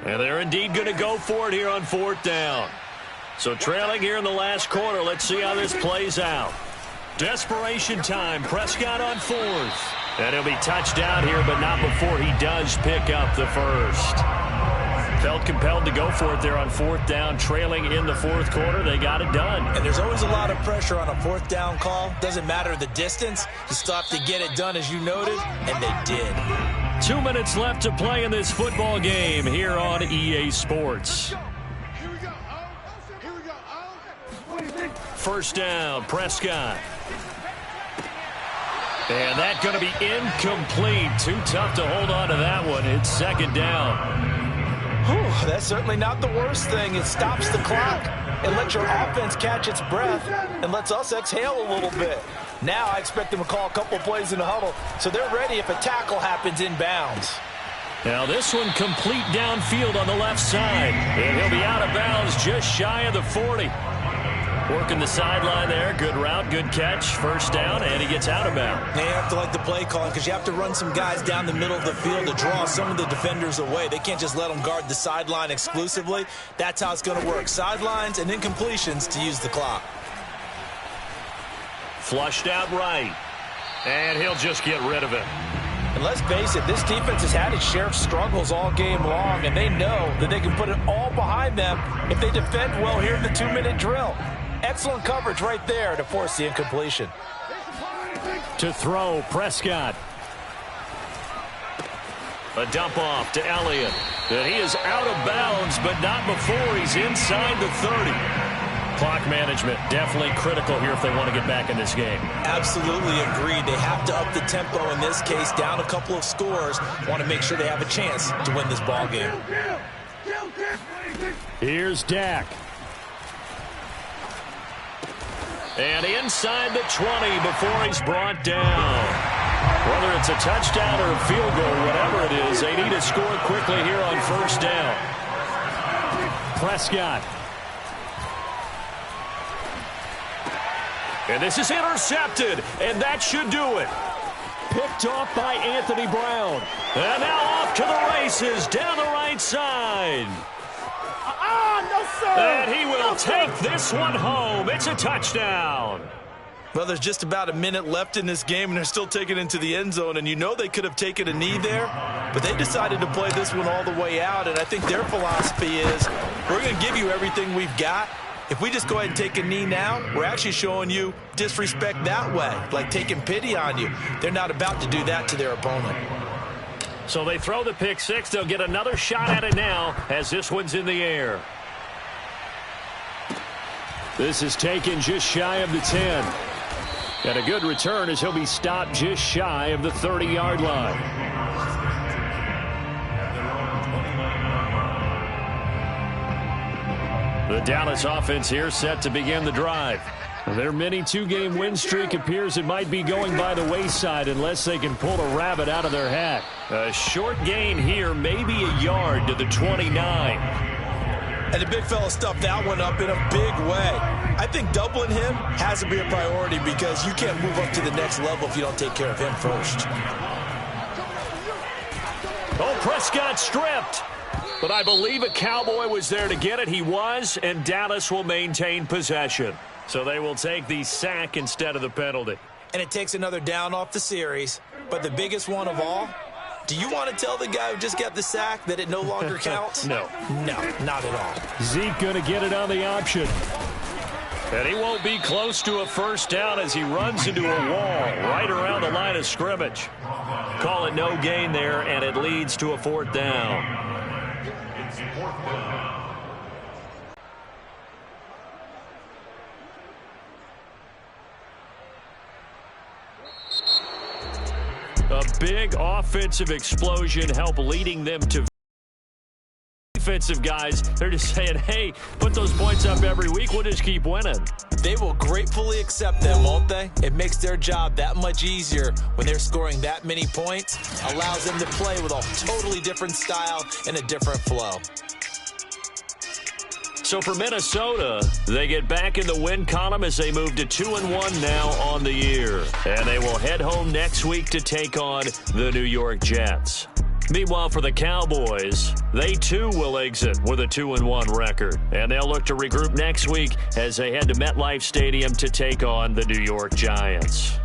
And they're indeed going to go for it here on 4th down. So trailing here in the last quarter, let's see how this plays out. Desperation time. Prescott on 4th. And he'll be touched down here, but not before he does pick up the first. Felt compelled to go for it there on 4th down, trailing in the 4th quarter. They got it done. And there's always a lot of pressure on a 4th down call. Doesn't matter the distance. You still have to get it done, as you noted, and they did. 2 minutes left to play in this football game here on EA Sports. First down, Prescott. And that's going to be incomplete. Too tough to hold on to that one. It's 2nd down. Whew, that's certainly not the worst thing. It stops the clock and lets your offense catch its breath and lets us exhale a little bit. Now I expect them to call a couple plays in the huddle, so they're ready if a tackle happens inbounds. Now this one complete downfield on the left side. And he'll be out of bounds just shy of the 40. Working the sideline there. Good route, good catch. First down, and he gets out of bounds. Now you have to like the play calling because you have to run some guys down the middle of the field to draw some of the defenders away. They can't just let them guard the sideline exclusively. That's how it's going to work. Sidelines and incompletions to use the clock. Flushed out right. And he'll just get rid of it. And let's face it, this defense has had its share of struggles all game long, and they know that they can put it all behind them if they defend well here in the 2-minute drill. Excellent coverage right there to force the incompletion. To throw, Prescott. A dump off to Elliott. And he is out of bounds, but not before he's inside the 30. Clock management definitely critical here if they want to get back in this game. Absolutely agreed. They have to up the tempo in this case, down a couple of scores. Want to make sure they have a chance to win this ball game. Here's Dak. And inside the 20 before he's brought down. Whether it's a touchdown or a field goal, whatever it is, they need to score quickly here on first down. Prescott. And this is intercepted, and that should do it. Picked off by Anthony Brown. And now off to the races down the right side. No, sir. And he will take this one home. It's a touchdown. Well, there's just about a minute left in this game, and they're still taking it into the end zone. And you know they could have taken a knee there, but they decided to play this one all the way out. And I think their philosophy is, we're going to give you everything we've got. If we just go ahead and take a knee now, we're actually showing you disrespect that way, like taking pity on you. They're not about to do that to their opponent. So they throw the pick six. They'll get another shot at it now as this one's in the air. This is taken just shy of the 10. And a good return as he'll be stopped just shy of the 30-yard line. The Dallas offense here set to begin the drive. Their mini two-game win streak appears it might be going by the wayside unless they can pull a rabbit out of their hat. A short gain here, maybe a yard to the 29. And the big fella stuffed that one up in a big way. I think doubling him has to be a priority because you can't move up to the next level if you don't take care of him first. Oh, Prescott stripped. But I believe a Cowboy was there to get it. He was, and Dallas will maintain possession. So they will take the sack instead of the penalty. and it takes another down off the series. But the biggest one of all, do you want to tell the guy who just got the sack that it no longer counts? No. No, not at all. Zeke going to get it on the option. And he won't be close to a first down as he runs into a wall right around the line of scrimmage. Call it no gain there, and it leads to a 4th down. It's 4th down. A big offensive explosion helped leading them to defensive guys. They're just saying, hey, put those points up every week. We'll just keep winning. They will gratefully accept them, won't they? It makes their job that much easier when they're scoring that many points. Allows them to play with a totally different style and a different flow. So for Minnesota, they get back in the win column as they move to 2-1 now on the year. And they will head home next week to take on the New York Jets. Meanwhile, for the Cowboys, they too will exit with a 2-1 record. And they'll look to regroup next week as they head to MetLife Stadium to take on the New York Giants.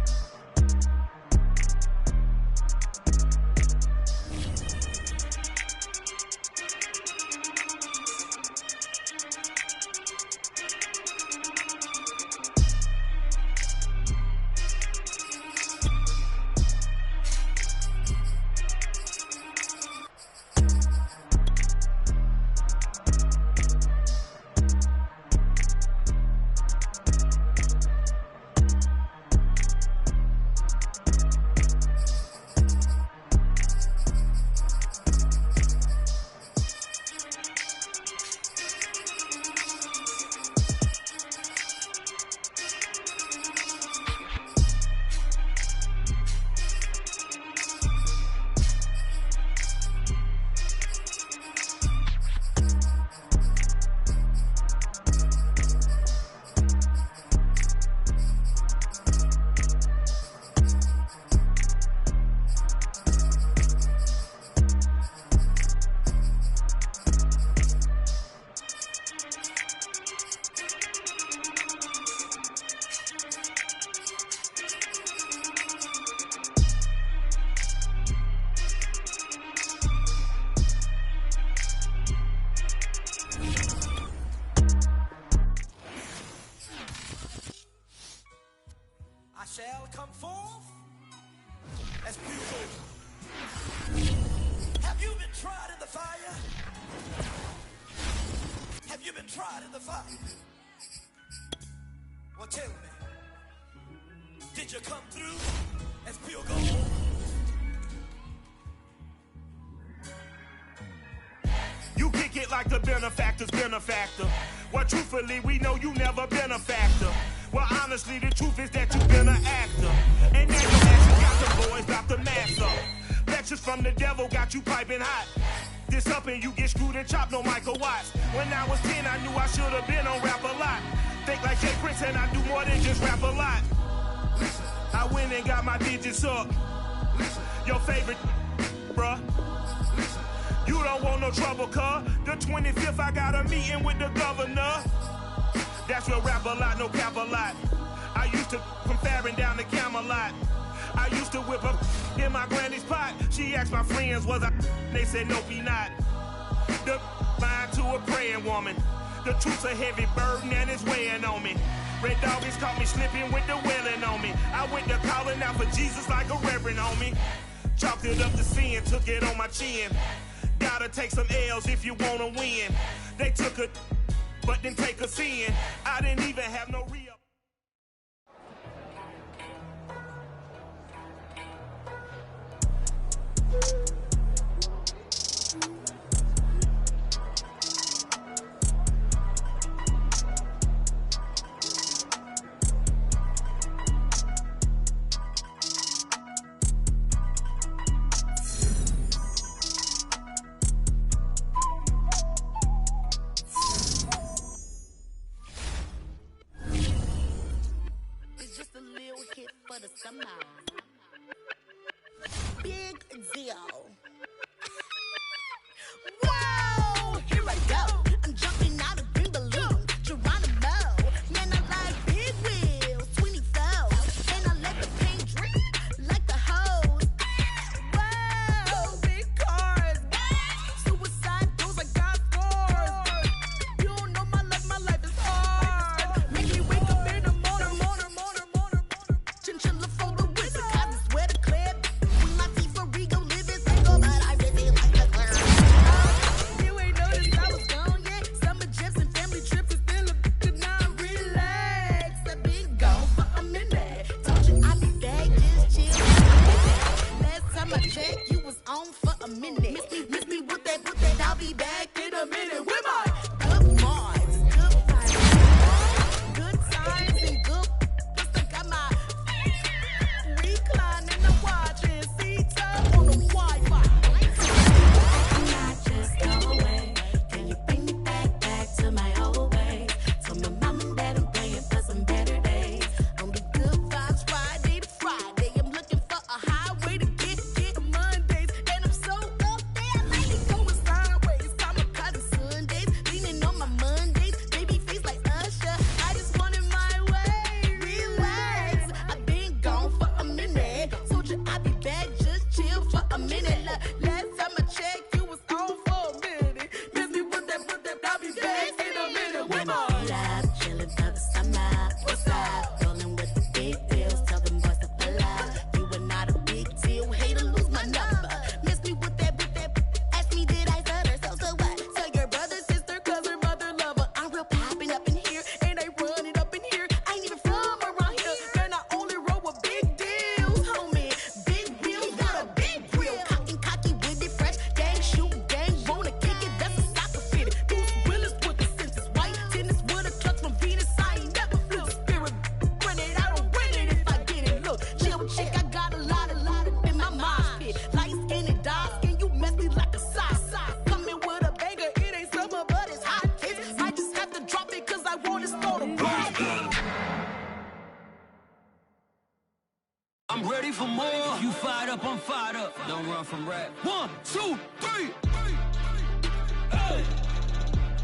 Shall come forth as pure. Have you been tried in the fire? Have you been tried in the fire? Well, tell me, did you come through as pure gold? You kick it like the benefactor's benefactor. Well, truthfully, we know you never been a factor. Well, honestly, the truth is that you've been an actor. And now you got the boys about to mass up. Lectures from the devil got you piping hot. This up and you get screwed and chopped, no Michael Watts. When I was 10, I knew I should have been on Rap a Lot. Think like Jay Prince and I do more than just rap a lot. I went and got my digits up. Your favorite, bruh. You don't want no trouble, cuz. The 25th, I got a meeting with the governor. That's real rap a lot, no cap a lot. I used to from Farron down to Camelot. I used to whip up in my granny's pot. She asked my friends, was I? They said, no, be not. The line to a praying woman. The truth's a heavy burden and it's weighing on me. Red Doggies caught me slipping with the wailing on me. I went to calling out for Jesus like a reverend on me. Chalked it up to sin, took it on my chin. Gotta take some L's if you wanna win. They took a but didn't take a sin. I didn't even have no re-up. Big deal. Whoa, here I go. I'm jumping out of green balloon. Geronimo, man, I like big wheels, 24, and I let the When I pull up, chillin' for the summer. What's up? Rolling with the big deals. Tell them boys to pull up. You are not a big deal. Hate to lose my number. Miss me with that. Ask me, did I stutter? So what? Tell your brother, sister, cousin, mother, lover. I'm real poppin' up in here, and I run it up in here. I ain't even from around here. Man, I only roll with big deals, homie. Big wheels, got a big wheel. Cocky with it, fresh. Gang shoot, gang wanna kick it. That's a soccer fitted. Bruce Willis with the senses. White tennis with a clutch from Venus. I ain't never flew spirit. Run it, I don't win it if I get it. Look, chill chick, I got a lot in my mind pit. Light skin and dark skin, you messy like a sock. Coming with a banger, it ain't summer, but it's hot. I just have to drop it cause I want to start a rock. I'm ready for more. You fired up, I'm fired up. Don't run from rap. 1, 2, 3. Hey.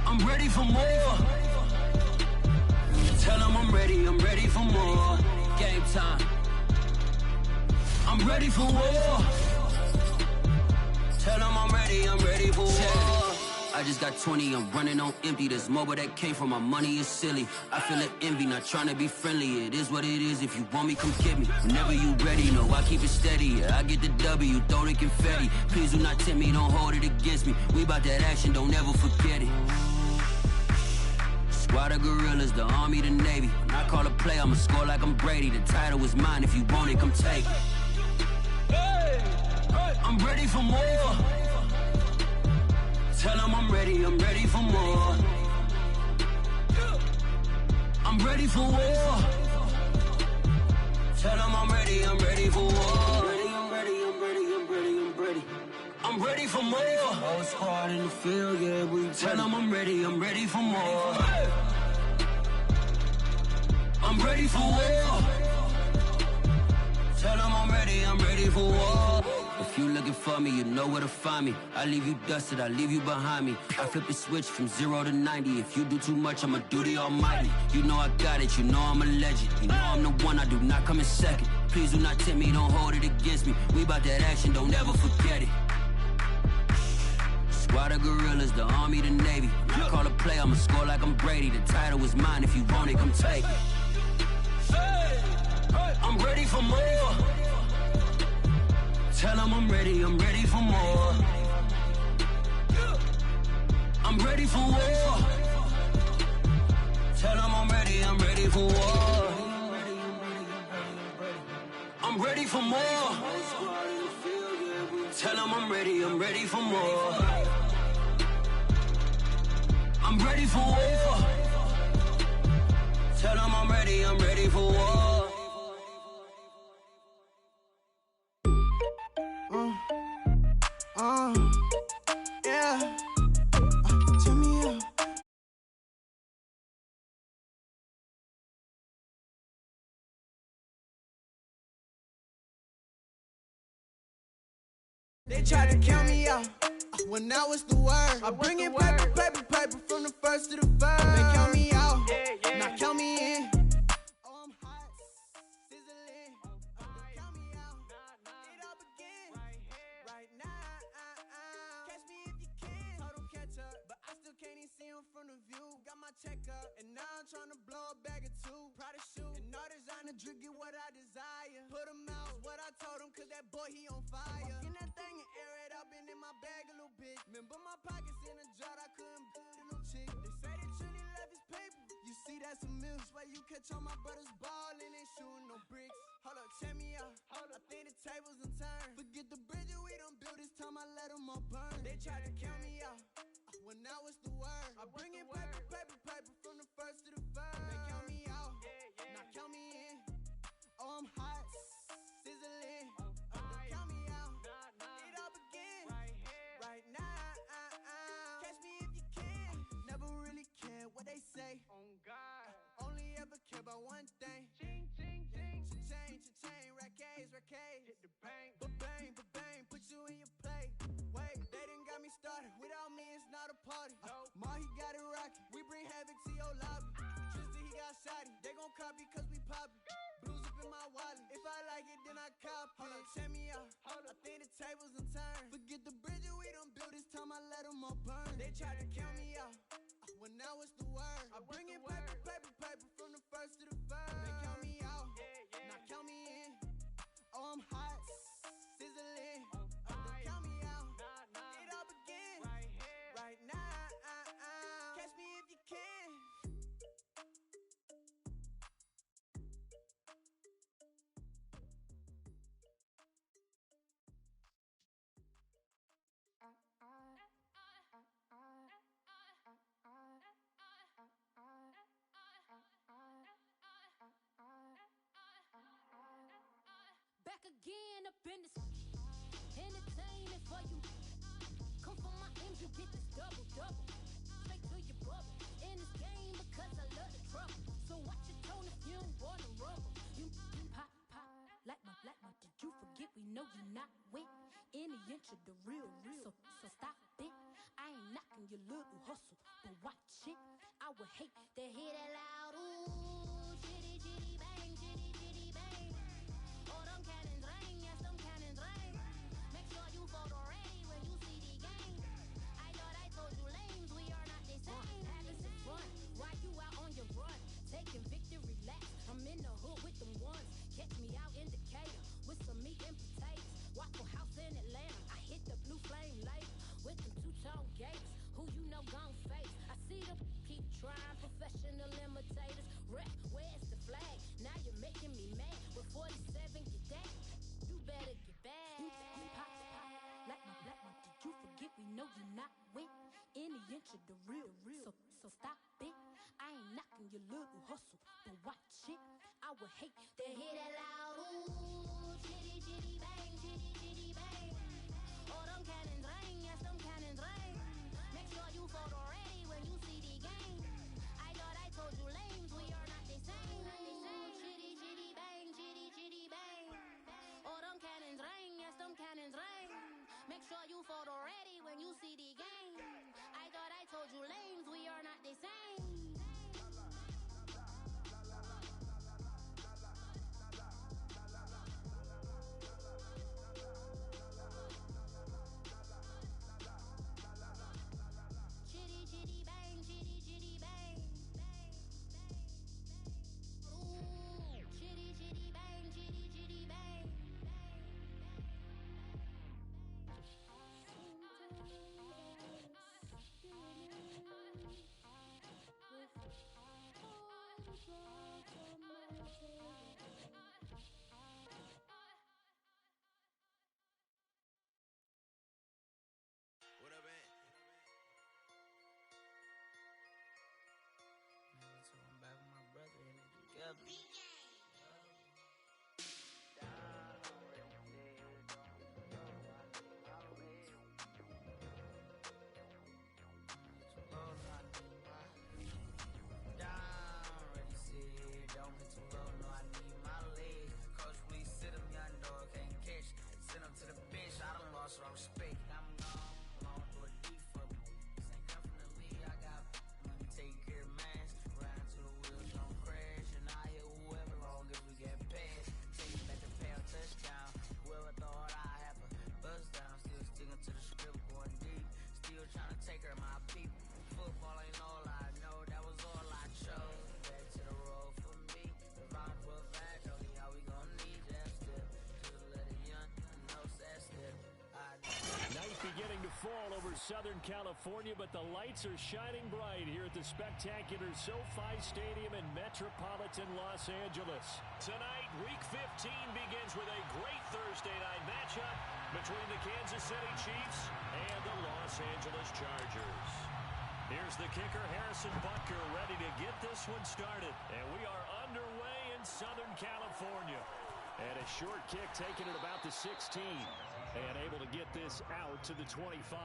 I'm ready for more. Tell them I'm ready for more. Game time. I'm ready for war. Tell them I'm ready for war. I just got 20, I'm running on empty. This mobile that came from my money is silly. I feel it envy, not trying to be friendly. It is what it is, if you want me, come get me. Whenever you ready, no, I keep it steady. Yeah, I get the W, throw the confetti. Please do not tempt me, don't hold it against me. We bout that action, don't ever forget it. Squad of gorillas, the army, the navy. When I call a play, I'ma score like I'm Brady. The title is mine, if you want it, come take it. I'm ready for more. Tell them I'm ready for more. I'm ready for war. Tell them I'm ready for war. I'm ready for more. Whole squad in the field, yeah, we tell them I'm ready for more. I'm ready for war. Tell them I'm ready for war. If you looking for me, you know where to find me. I leave you dusted, I leave you behind me. I flip the switch from 0 to 90. If you do too much, I'ma do the almighty. You know I got it, you know I'm a legend. You know I'm the one, I do not come in second. Please do not tempt me, don't hold it against me. We bout that action, don't ever forget it. Squad of gorillas, the army, the navy. When I call a play, I'ma score like I'm Brady. The title is mine, if you want it, come take it. I'm ready for more. Tell them I'm ready for more. I'm ready for war. Tell them I'm ready for war. I'm ready for more. Tell them I'm ready for more. I'm ready for war. Tell them I'm ready for war. Yeah. Turn me up. They tried to count me out when I was the word. I bring in paper from the first to the third. They count me out, now count me in. Oh, I'm hot, sizzling. Don't count me out, it all begins right now. Catch me if you can. Total catch up, but I still can't even see him from the view. Got my check up, and now I'm trying to blow a bag or two. Proud of shoe, and all designer drink get what I desire. Put him out, what I told him, cause that boy he on fire. In that thing and air it up, and in my bag a little bit. Remember my pockets in a jar, I couldn't do the little chick. They say that Trini left his paper. You see that's a milk, why you catch all my brothers ballin' and shooting no bricks. Hold up, check me out. I think the tables done turned. Forget the bridge we done built, this time I let them all burn. They tried to count me out when I was the word. I bring in paper from the first to the third. They count me out, now count me in. Oh, I'm hot, sizzling. Don't count me out, it all begins right now. Catch me if you can. Never really care what they say. On God, only ever care about one thing. Ching, ching, ching, cha-chain, rack-case. Hit the bank, ba-bang, put you in your play. Wait, they done got me started. Without me, it's not a party. Ma, he got it rockin'. We bring havoc to your lobby. Tristan, he got shotty. They gon' copy cause we poppin'. Blues up in my wallet. If I like it, then I cop it. Hold up, check me out. I think the tables done turned. Forget the bridge we done built, this time I let them all burn. They tried to count me out when I was the word. I back again up in this entertainment for you. Come from my ends, you get this double. Straight to your bubble. In this game because I love the trouble. So watch your tone if you don't wanna rumble. You pop like my. Did you forget we know you're not with any inch of the real. So stop it. I ain't knocking your little hustle, but watch it. I would hate to hear that loud ooh, chitty chitty bang, chitty chitty bang. Oh, them cannons ring, yes, them cannons ring. Make sure you photo ready when you see the game. I thought I told you lames, we are not the same. Having some fun while you out on your run, taking victory laps. I'm in the hood with them ones. Catch me out in Decatur with some meat and potatoes. Waffle House in Atlanta. I hit the blue flame later with them two-tone gates. Who you know gon' face? I see them keep trying. Professional imitators. Rep, where's the flag? Now you're making me mad. With 47, get that. You better get back. You pop like my. Did you forget we know you're not with any inch of the real. So stop it. I ain't knocking your little hustle, but watch it. I would hate to hear that loud ooh, chitty chitty bang, chitty chitty bang. Oh, them cannons ring, yes, them cannons ring. Make sure you photo ready when you see the game. I thought I told you lames, we are not the same. Chitty chitty bang, chitty chitty bang. Oh, them cannons ring, yes, them cannons ring. Make sure you photo ready when you see the game. I thought I told you lames, we are not the same. What up, man? So I'm back with my brother and it together. Don't get too low, no, I need my legs. Coach, please sit him, young dog, can't catch. Send him to the bench, I done lost my respect. I'm gone, long through a deep for me. This ain't come from the league, I got money, take care of mine. Ride to the wheels, don't crash. And I hit whoever, long as we get past. Take it back to pound, touchdown. Whoever thought I have a buzz down. Still sticking to the script, going deep. Still trying to take her, my people. Football ain't all I know, that was all I chose. Back to the road for me. Divine provide, only how we gon' need that step. Just let it young, no sad step. Night beginning to fall over Southern California, but the lights are shining bright here at the spectacular SoFi Stadium in metropolitan Los Angeles. Tonight, Week 15 begins with a great Thursday night matchup between the Kansas City Chiefs and the Los Angeles Chargers. Here's the kicker, Harrison Butker, ready to get this one started. And we are underway in Southern California. And a short kick taken at about the 16. And able to get this out to the 25.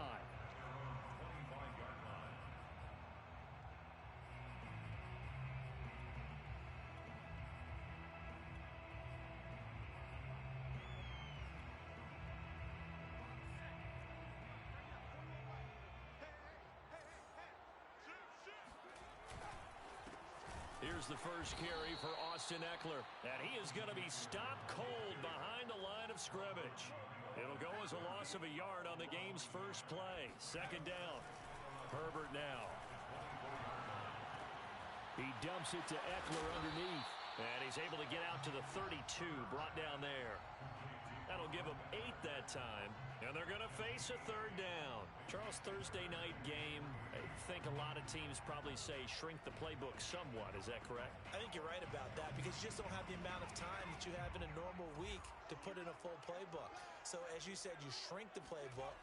Here's the first carry for Austin Ekeler. And he is going to be stopped cold behind the line of scrimmage. It'll go as a loss of a yard on the game's first play. Second down. Herbert now. He dumps it to Ekeler underneath. And he's able to get out to the 32, brought down there. That'll give them 8 that time. And they're going to face a third down. Charles, Thursday night game, I think a lot of teams probably say shrink the playbook somewhat. Is that correct? I think you're right about that because you just don't have the amount of time that you have in a normal week to put in a full playbook. So as you said, you shrink the playbook.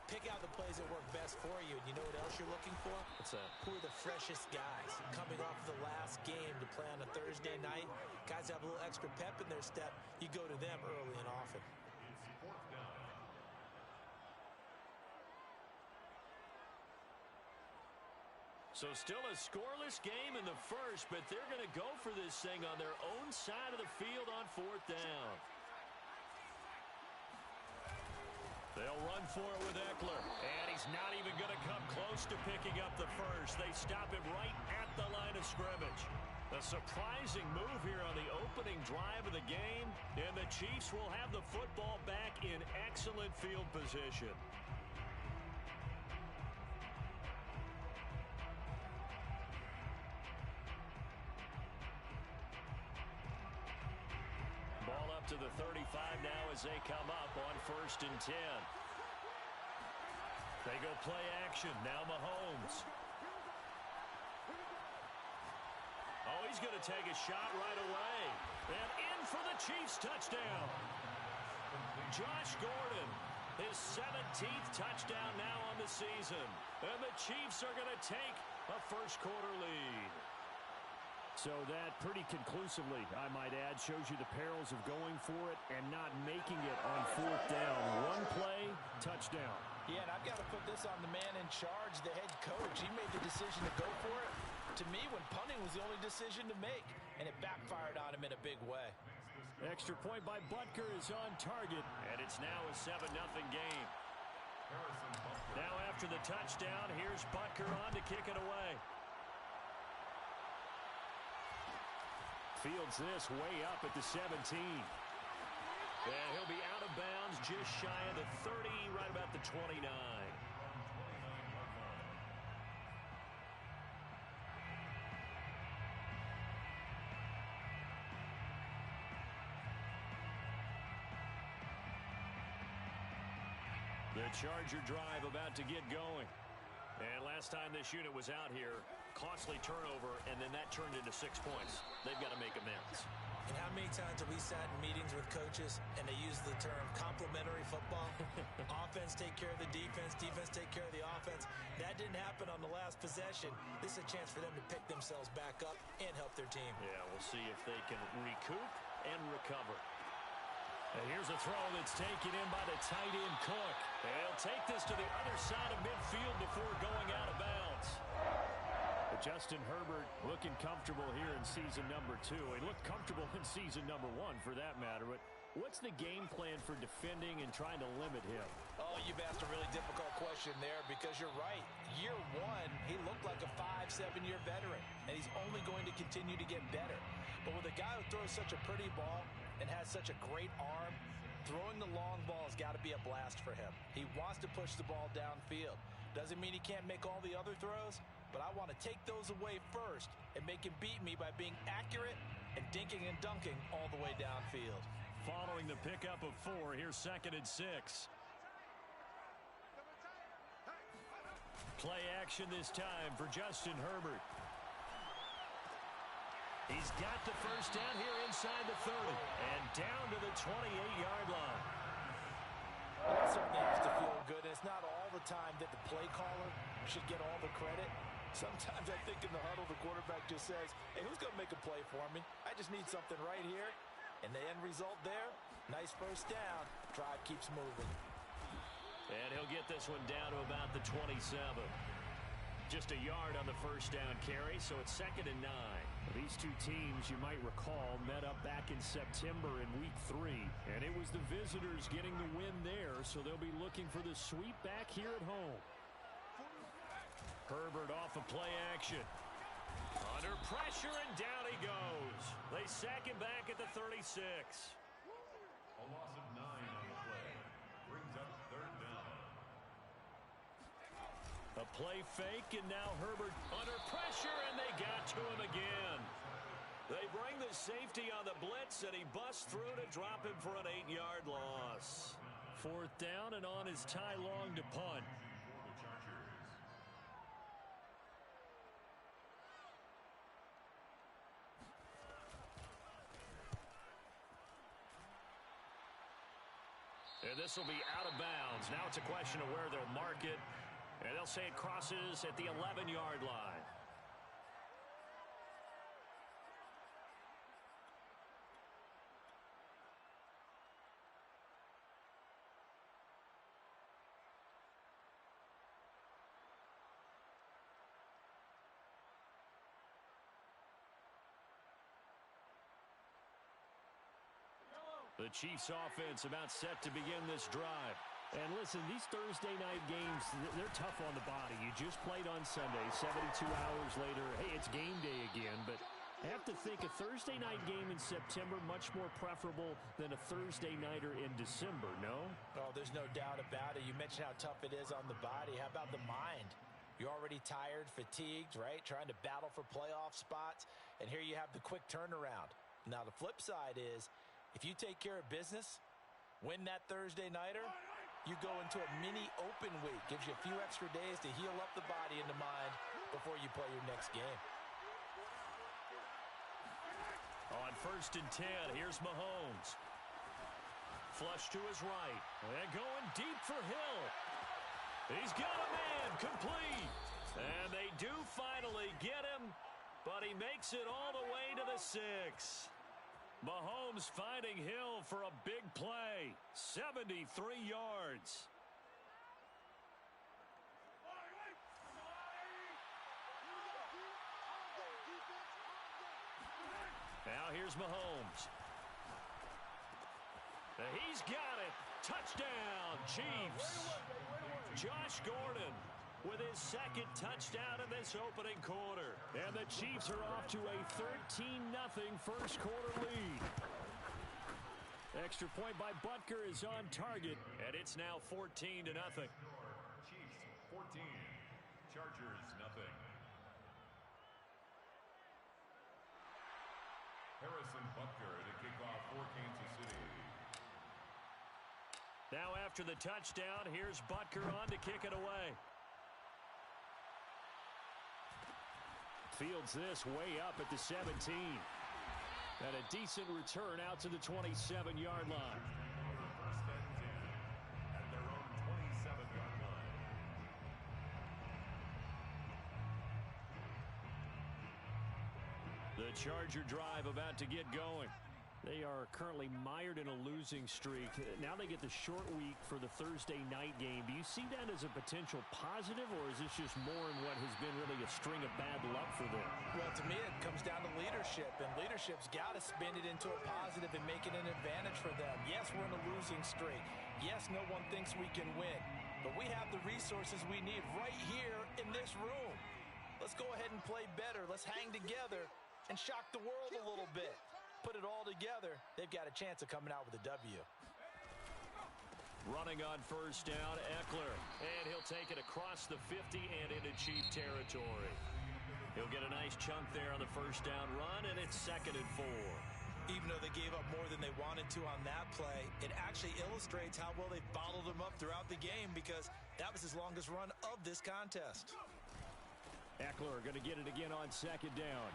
Pick out the plays that work best for you. And you know what else you're looking for? What's that? Who are the freshest guys coming off the last game to play on a Thursday night? Guys have a little extra pep in their step. You go to them early and often. It's 4th down. So still a scoreless game in the first, but they're going to go for this thing on their own side of the field on 4th down. They'll run for it with Eckler, and he's not even going to come close to picking up the first. They stop him right at the line of scrimmage. A surprising move here on the opening drive of the game, and the Chiefs will have the football back in excellent field position. Ball up to the 35 now as they come up on 1st and 10. They go play action. Now Mahomes. Oh, he's going to take a shot right away. And in for the Chiefs touchdown. Josh Gordon, his 17th touchdown now on the season. And the Chiefs are going to take a first-quarter lead. So that pretty conclusively, I might add, shows you the perils of going for it and not making it on 4th down. One play, touchdown. Yeah, and I've got to put this on the man in charge, the head coach. He made the decision to go for it. To me, when punting was the only decision to make, and it backfired on him in a big way. Extra point by Butker is on target. And it's now a 7-0 game. Now after the touchdown, here's Butker on to kick it away. Fields this way up at the 17. And he'll be out of bounds just shy of the 30, right about the 29. The Charger drive about to get going. And last time this unit was out here, costly turnover, and then that turned into 6 points. They've got to make amends. And how many times have we sat in meetings with coaches and they use the term complementary football? Offense take care of the defense, defense take care of the offense. That didn't happen on the last possession. This is a chance for them to pick themselves back up and help their team. Yeah, we'll see if they can recoup and recover. And here's a throw that's taken in by the tight end Cook. And he'll take this to the other side of midfield before going out of bounds. But Justin Herbert looking comfortable here in season number 2. He looked comfortable in season number 1 for that matter. But what's the game plan for defending and trying to limit him? Oh, you've asked a really difficult question there because you're right. Year 1, he looked like a 5-7-year veteran, and he's only going to continue to get better. But with a guy who throws such a pretty ball and has such a great arm, throwing the long ball has got to be a blast for him. He wants to push the ball downfield. Doesn't mean he can't make all the other throws, but I want to take those away first and make him beat me by being accurate and dinking and dunking all the way downfield. Following the pickup of 4, here's 2nd and 6. Play action this time for Justin Herbert. He's got the first down here inside the 30 and down to the 28-yard line. That certainly has to feel good. And it's not all the time that the play caller should get all the credit. Sometimes I think in the huddle, the quarterback just says, hey, who's going to make a play for me? I just need something right here. And the end result there, nice first down. Drive keeps moving. And he'll get this one down to about the 27. Just a yard on the first down carry, so it's 2nd and 9. These two teams, you might recall, met up back in September in Week 3, and it was the visitors getting the win there, so they'll be looking for the sweep back here at home. Herbert off of play action. Under pressure, and down he goes. They sack him back at the 36. A loss of 9 on the play. Brings up 3rd down. A play fake, and now Herbert under pressure, and they got to him again. They bring the safety on the blitz, and he busts through to drop him for an 8-yard loss. 4th down, and on is Ty Long to punt. For the Chargers. And And this will be out of bounds. Now it's a question of where they'll mark it. And they'll say it crosses at the 11-yard line. The Chiefs offense about set to begin this drive. And listen, these Thursday night games, they're tough on the body. You just played on Sunday, 72 hours later. Hey, it's game day again, but I have to think a Thursday night game in September much more preferable than a Thursday nighter in December, no? Oh, there's no doubt about it. You mentioned how tough it is on the body. How about the mind? You're already tired, fatigued, right? Trying to battle for playoff spots. And here you have the quick turnaround. Now, the flip side is, if you take care of business, win that Thursday nighter, you go into a mini open week. Gives you a few extra days to heal up the body and the mind before you play your next game. On 1st and 10, here's Mahomes. Flush to his right. And going deep for Hill. He's got a man complete. And they do finally get him, but he makes it all the way to the 6. Mahomes finding Hill for a big play. 73 yards. Now here's Mahomes. He's got it. Touchdown, Chiefs. Josh Gordon with his second touchdown in this opening quarter. And the Chiefs are off to a 13-0 first quarter lead. Extra point by Butker is on target. And it's now 14-0. Chiefs 14, Chargers nothing. Harrison Butker to kick off for Kansas City. Now after the touchdown, here's Butker on to kick it away. Fields this way up at the 17. And a decent return out to the 27-yard line. First and 10 at their own 27-yard line. The Charger drive about to get going. They are currently mired in a losing streak. Now they get the short week for the Thursday night game. Do you see that as a potential positive, or is this just more in what has been really a string of bad luck for them? Well, to me, it comes down to leadership, and leadership's got to spin it into a positive and make it an advantage for them. Yes, we're in a losing streak. Yes, no one thinks we can win, but we have the resources we need right here in this room. Let's go ahead and play better. Let's hang together and shock the world a little bit. Put it all together, they've got a chance of coming out with a W. Running on first down, Eckler. And he'll take it across the 50 and into Chief territory. He'll get a nice chunk there on the first down run, and it's 2nd and 4. Even though they gave up more than they wanted to on that play, it actually illustrates how well they've bottled them up throughout the game, because that was his longest run of this contest. Eckler going to get it again on 2nd down.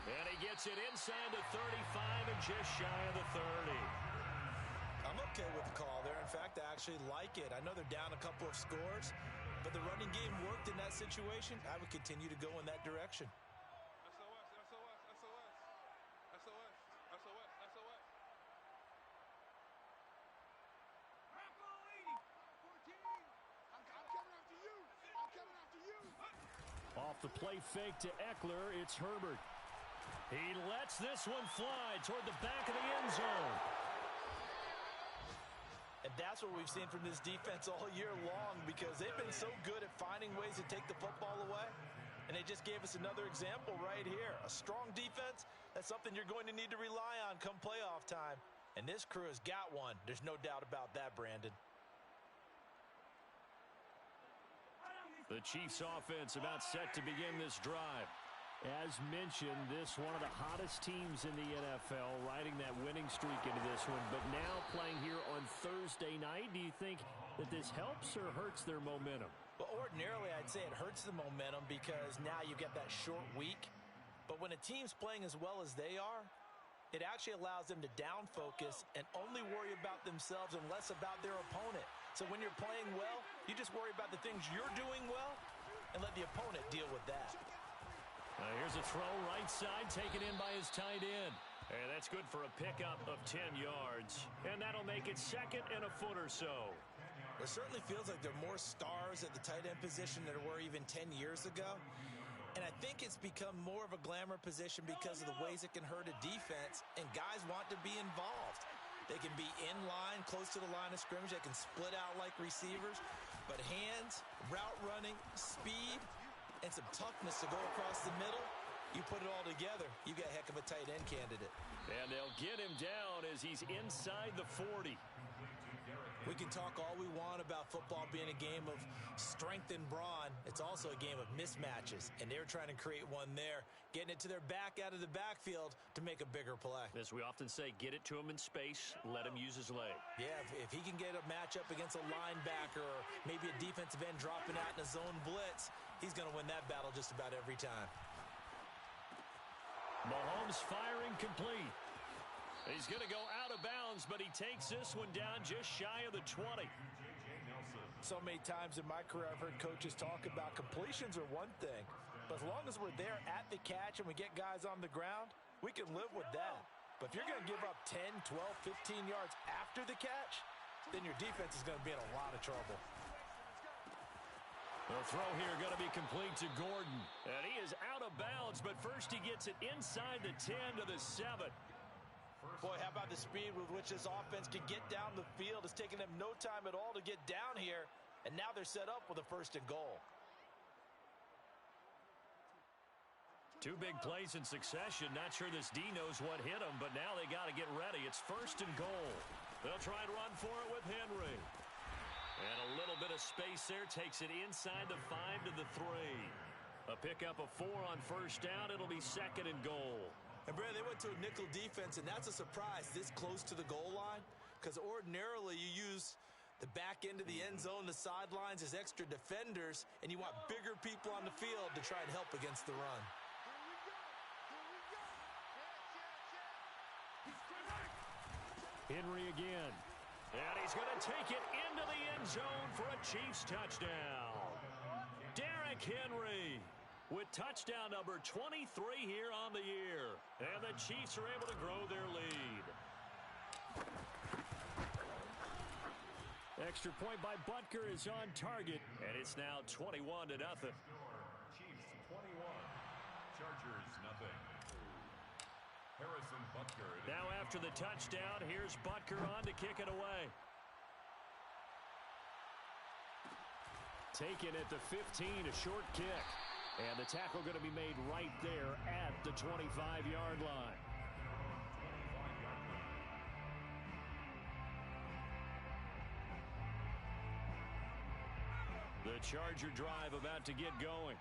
And he gets it inside the 35 and just shy of the 30. I'm okay with the call there. In fact, I actually like it. I know they're down a couple of scores, but the running game worked in that situation. I would continue to go in that direction. SOS, SOS, SOS. SOS, SOS, SOS. I'm coming after you. I'm coming after you. Off the play fake to Eckler, it's Herbert. He lets this one fly toward the back of the end zone. And that's what we've seen from this defense all year long, because they've been so good at finding ways to take the football away. And they just gave us another example right here. A strong defense, that's something you're going to need to rely on come playoff time. And this crew has got one. There's no doubt about that, Brandon. The Chiefs offense about set to begin this drive. As mentioned, this one of the hottest teams in the NFL, riding that winning streak into this one, but now playing here on Thursday night. Do you think that this helps or hurts their momentum? Well, ordinarily, I'd say it hurts the momentum because now you get that short week. But when a team's playing as well as they are, it actually allows them to down focus and only worry about themselves and less about their opponent. So when you're playing well, you just worry about the things you're doing well and let the opponent deal with that. Here's a throw right side, taken in by his tight end. And that's good for a pickup of 10 yards. And that'll make it 2nd and a foot or so. It certainly feels like there are more stars at the tight end position than there were even 10 years ago. And I think it's become more of a glamour position because of the ways it can hurt a defense, and guys want to be involved. They can be in line, close to the line of scrimmage. They can split out like receivers. But hands, route running, speed, and some toughness to go across the middle, you put it all together, you got a heck of a tight end candidate. And they'll get him down as he's inside the 40. We can talk all we want about football being a game of strength and brawn. It's also a game of mismatches, and they're trying to create one there, getting it to their back out of the backfield to make a bigger play. As we often say, get it to him in space, let him use his leg. Yeah, if he can get a matchup against a linebacker or maybe a defensive end dropping out in a zone blitz, he's going to win that battle just about every time. Mahomes firing complete. He's going to go out of bounds, but he takes this one down just shy of the 20. So many times in my career I've heard coaches talk about completions are one thing, but as long as we're there at the catch and we get guys on the ground, we can live with that. But if you're going to give up 10, 12, 15 yards after the catch, then your defense is going to be in a lot of trouble. The throw here going to be complete to Gordon. And he is out of bounds, but first he gets it inside the 10 to the 7. Boy, how about the speed with which this offense can get down the field? It's taken them no time at all to get down here, and now they're set up with a 1st and goal. 2 big plays in succession. Not sure this D knows what hit him, but now they got to get ready. It's 1st and goal. They'll try and run for it with Henry. And a little bit of space there. Takes it inside the 5 to the 3. A pickup of 4 on 1st down. It'll be 2nd and goal. And, Brad, they went to a nickel defense, and that's a surprise this close to the goal line, because ordinarily you use the back end of the end zone, the sidelines as extra defenders, and you want bigger people on the field to try and help against the run. Henry again. And he's going to take it into the end zone for a Chiefs touchdown. Derrick Henry with touchdown number 23 here on the year. And the Chiefs are able to grow their lead. Extra point by Butker is on target, and it's now 21-0. Chiefs 21, Chargers nothing. Harrison Butker. Now after the touchdown, here's Butker on to kick it away. Taken at the 15, a short kick. And the tackle going to be made right there at the 25-yard line. The Charger drive about to get going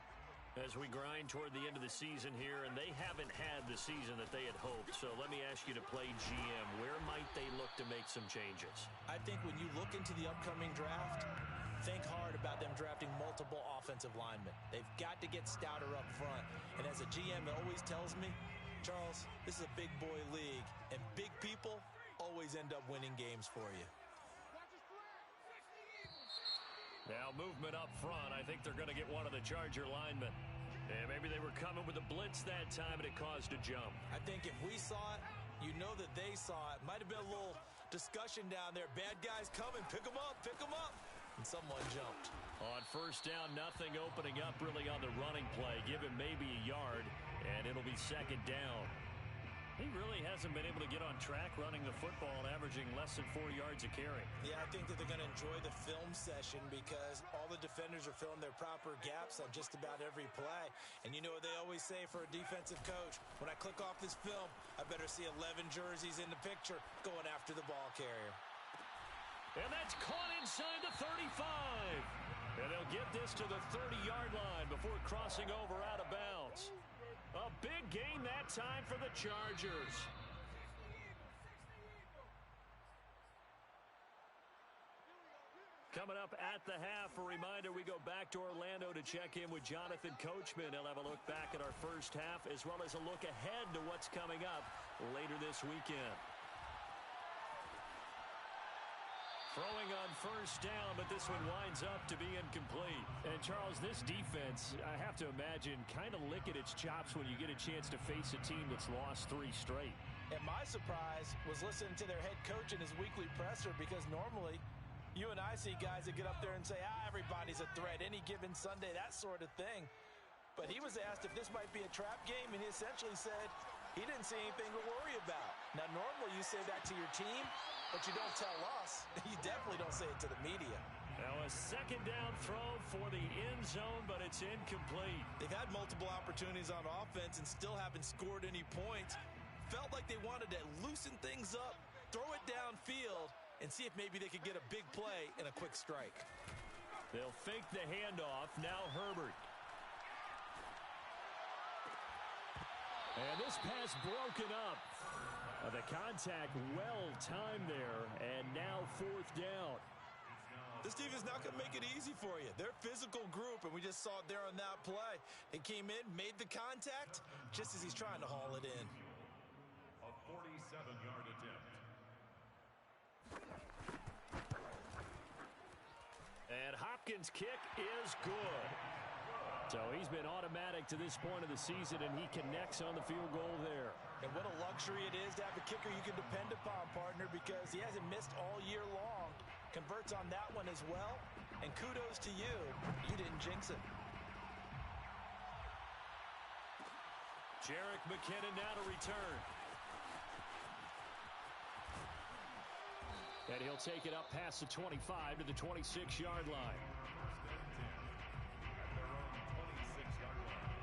as we grind toward the end of the season here, and they haven't had the season that they had hoped. So let me ask you to play GM. Where might they look to make some changes? I think when you look into the upcoming draft, think hard about them drafting multiple offensive linemen. They've got to get stouter up front. And as a GM, it always tells me, Charles, this is a big boy league, and big people always end up winning games for you. Now movement up front. I think they're going to get one of the Charger linemen. And maybe they were coming with a blitz that time and it caused a jump. I think if we saw it, you know that they saw it. Might have been a little discussion down there. Bad guys coming. Pick them up. Pick them up. And someone jumped. On 1st down, nothing opening up really on the running play. Give him maybe a yard, and it'll be 2nd down. He really hasn't been able to get on track running the football and averaging less than 4 yards a carry. Yeah, I think that they're going to enjoy the film session because all the defenders are filling their proper gaps on just about every play. And you know what they always say for a defensive coach? When I click off this film, I better see 11 jerseys in the picture going after the ball carrier. And that's caught inside the 35. And they'll get this to the 30-yard line before crossing over out of bounds. A big gain that time for the Chargers. Coming up at the half, a reminder, we go back to Orlando to check in with Jonathan Coachman. He'll have a look back at our first half as well as a look ahead to what's coming up later this weekend. Throwing on first down, but this one winds up to be incomplete. And, Charles, this defense, I have to imagine, kind of licking its chops when you get a chance to face a team that's lost 3 straight. And my surprise was listening to their head coach in his weekly presser, because normally you and I see guys that get up there and say, everybody's a threat any given Sunday, that sort of thing. But he was asked if this might be a trap game, and he essentially said he didn't see anything to worry about. Now, normally you say that to your team, but you don't tell us. You definitely don't say it to the media. Now a second down throw for the end zone, but it's incomplete. They've had multiple opportunities on offense and still haven't scored any points. Felt like they wanted to loosen things up, throw it downfield, and see if maybe they could get a big play and a quick strike. They'll fake the handoff. Now Herbert. And this pass broken up. The contact well timed there, and now 4th down. This team is not going to make it easy for you. They're a physical group, and we just saw it there on that play. They came in, made the contact, just as he's trying to haul it in. A 47-yard attempt. And Hopkins' kick is good. So he's been automatic to this point of the season, and he connects on the field goal there. And what a luxury it is to have a kicker you can depend upon, partner, because he hasn't missed all year long. Converts on that one as well. And kudos to you. You didn't jinx it. Jerick McKinnon now to return. And he'll take it up past the 25 to the 26-yard line. At their own 26-yard line.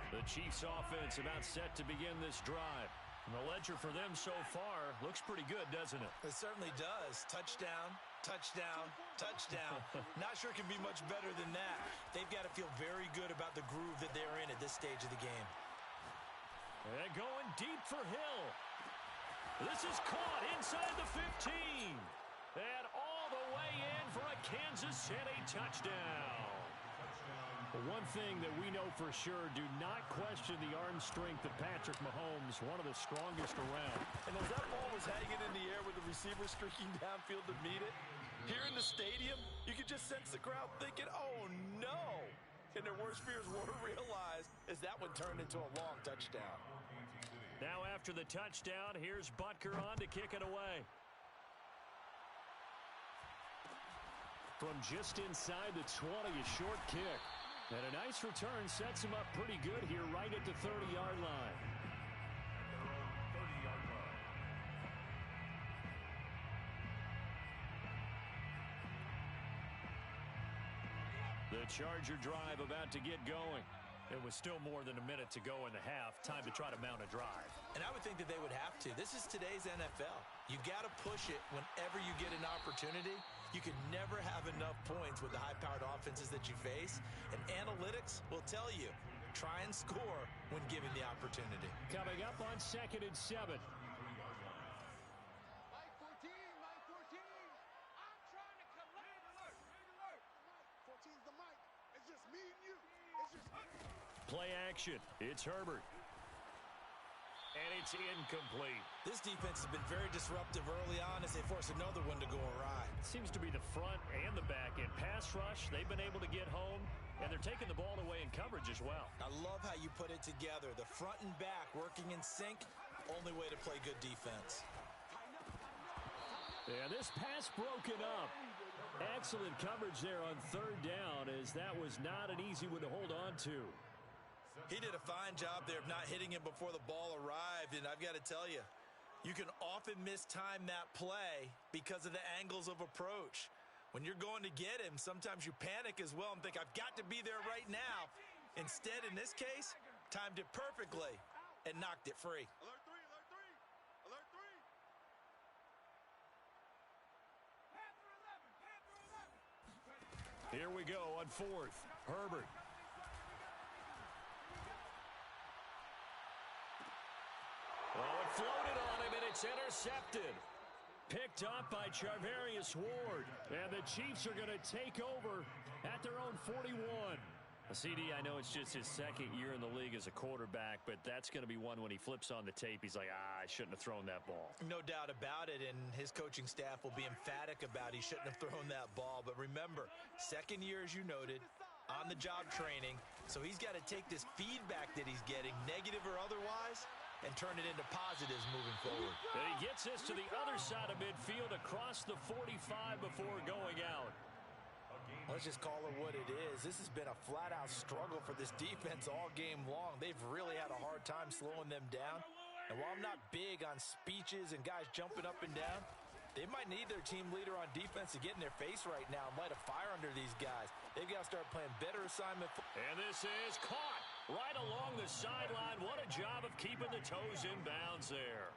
The Chiefs offense about set to begin this drive. And the ledger for them so far looks pretty good, doesn't it? It certainly does. Touchdown, touchdown, touchdown. Not sure it can be much better than that. They've got to feel very good about the groove that they're in at this stage of the game. And going deep for Hill. This is caught inside the 15. And all the way in for a Kansas City touchdown. But one thing that we know for sure, do not question the arm strength of Patrick Mahomes, one of the strongest around. And as that ball was hanging in the air with the receiver streaking downfield to meet it, here in the stadium, you could just sense the crowd thinking, oh no. And their worst fears were realized as that one turned into a long touchdown. Now after the touchdown, here's Butker on to kick it away. From just inside the 20, a short kick. And a nice return sets him up pretty good here right at the 30-yard line. At their own 30-yard line. The Charger drive about to get going. It was still more than a minute to go in the half. Time to try to mount a drive. And I would think that they would have to. This is today's NFL. You got to push it whenever you get an opportunity. You can never have enough points with the high-powered offenses that you face. And analytics will tell you, try and score when given the opportunity. Coming up on 2nd and 7. Mike 14, Mike 14. I'm trying to collect. Alert, alert. 14's the mic. It's just me and you. It's just Play action. It's Herbert. And it's incomplete. This defense has been very disruptive early on as they force another one to go awry. Seems to be the front and the back end. Pass rush, they've been able to get home, and they're taking the ball away in coverage as well. I love how you put it together. The front and back working in sync, only way to play good defense. Yeah, this pass broken up. Excellent coverage there on 3rd down, as that was not an easy one to hold on to. He did a fine job there of not hitting him before the ball arrived, and I've got to tell you, you can often mistime that play because of the angles of approach. When you're going to get him, sometimes you panic as well and think, I've got to be there right now. Instead, in this case, timed it perfectly and knocked it free. alert 3, alert 3. Alert 3. Here we go on 4th. Herbert. It's intercepted. Picked up by Charvarius Ward. And the Chiefs are going to take over at their own 41. CD, I know it's just his second year in the league as a quarterback, but that's going to be one when he flips on the tape. He's like, I shouldn't have thrown that ball. No doubt about it, and his coaching staff will be emphatic about he shouldn't have thrown that ball. But remember, second year, as you noted, on-the-job training, so he's got to take this feedback that he's getting, negative or otherwise, and turn it into positives moving forward. And he gets this to the other side of midfield across the 45 before going out. Let's just call it what it is. This has been a flat-out struggle for this defense all game long. They've really had a hard time slowing them down. And while I'm not big on speeches and guys jumping up and down, they might need their team leader on defense to get in their face right now and light a fire under these guys. They've got to start playing better assignment. And this is caught right along the sideline. What a job of keeping the toes in bounds there.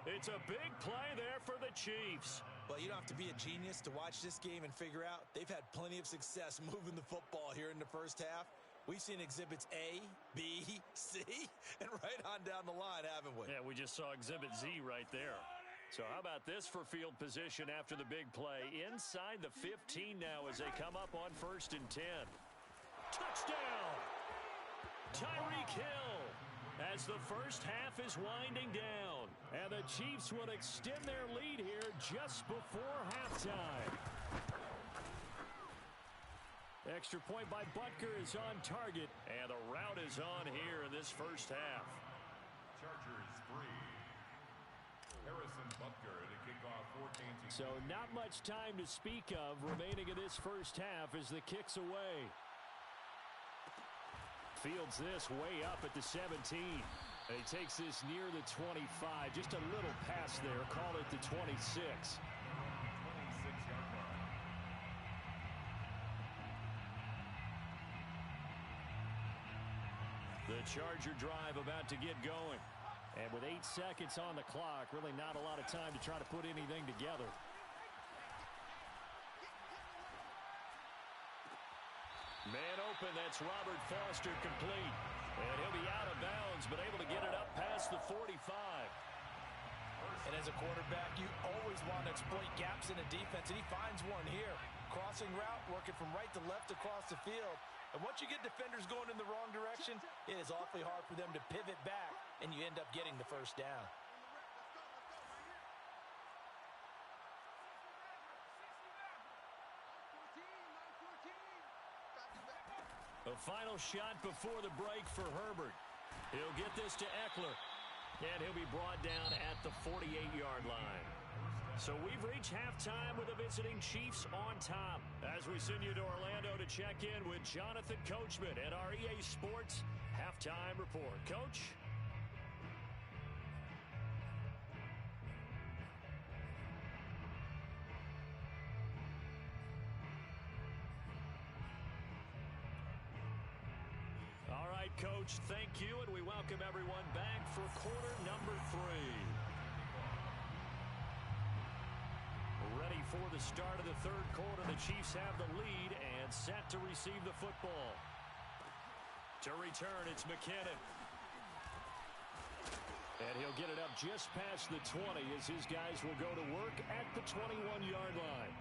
It's a big play there for the Chiefs. Well, you don't have to be a genius to watch this game and figure out they've had plenty of success moving the football here in the first half. We've seen exhibits A, B, C, and right on down the line, haven't we? Yeah, we just saw exhibit Z right there. So how about this for field position after the big play? Inside the 15 now as they come up on 1st and 10. Touchdown! Tyreek Hill as the first half is winding down. And the Chiefs will extend their lead here just before halftime. Extra point by Butker is on target. And the route is on here in this first half. Chargers 3. Harrison Butker to kick off 14. So not much time to speak of remaining in this first half as the kick's away. Fields this way up at the 17. And he takes this near the 25. Just a little pass there. Call it the 26. 26-yard line. The Charger drive about to get going. And with 8 seconds on the clock, really not a lot of time to try to put anything together. Man open, that's Robert Foster complete. And he'll be out of bounds, but able to get it up past the 45. And as a quarterback, you always want to exploit gaps in the defense, and he finds one here. Crossing route, working from right to left across the field. And once you get defenders going in the wrong direction, it is awfully hard for them to pivot back, and you end up getting the first down. A final shot before the break for Herbert. He'll get this to Eckler. And he'll be brought down at the 48-yard line. So we've reached halftime with the visiting Chiefs on top. As we send you to Orlando to check in with Jonathan Coachman at our EA Sports Halftime Report. Coach? All right, Coach, thank you, and we welcome everyone back for quarter number 3. Ready for the start of the third quarter. The Chiefs have the lead and set to receive the football. To return, it's McKinnon. And he'll get it up just past the 20 as his guys will go to work at the 21-yard line.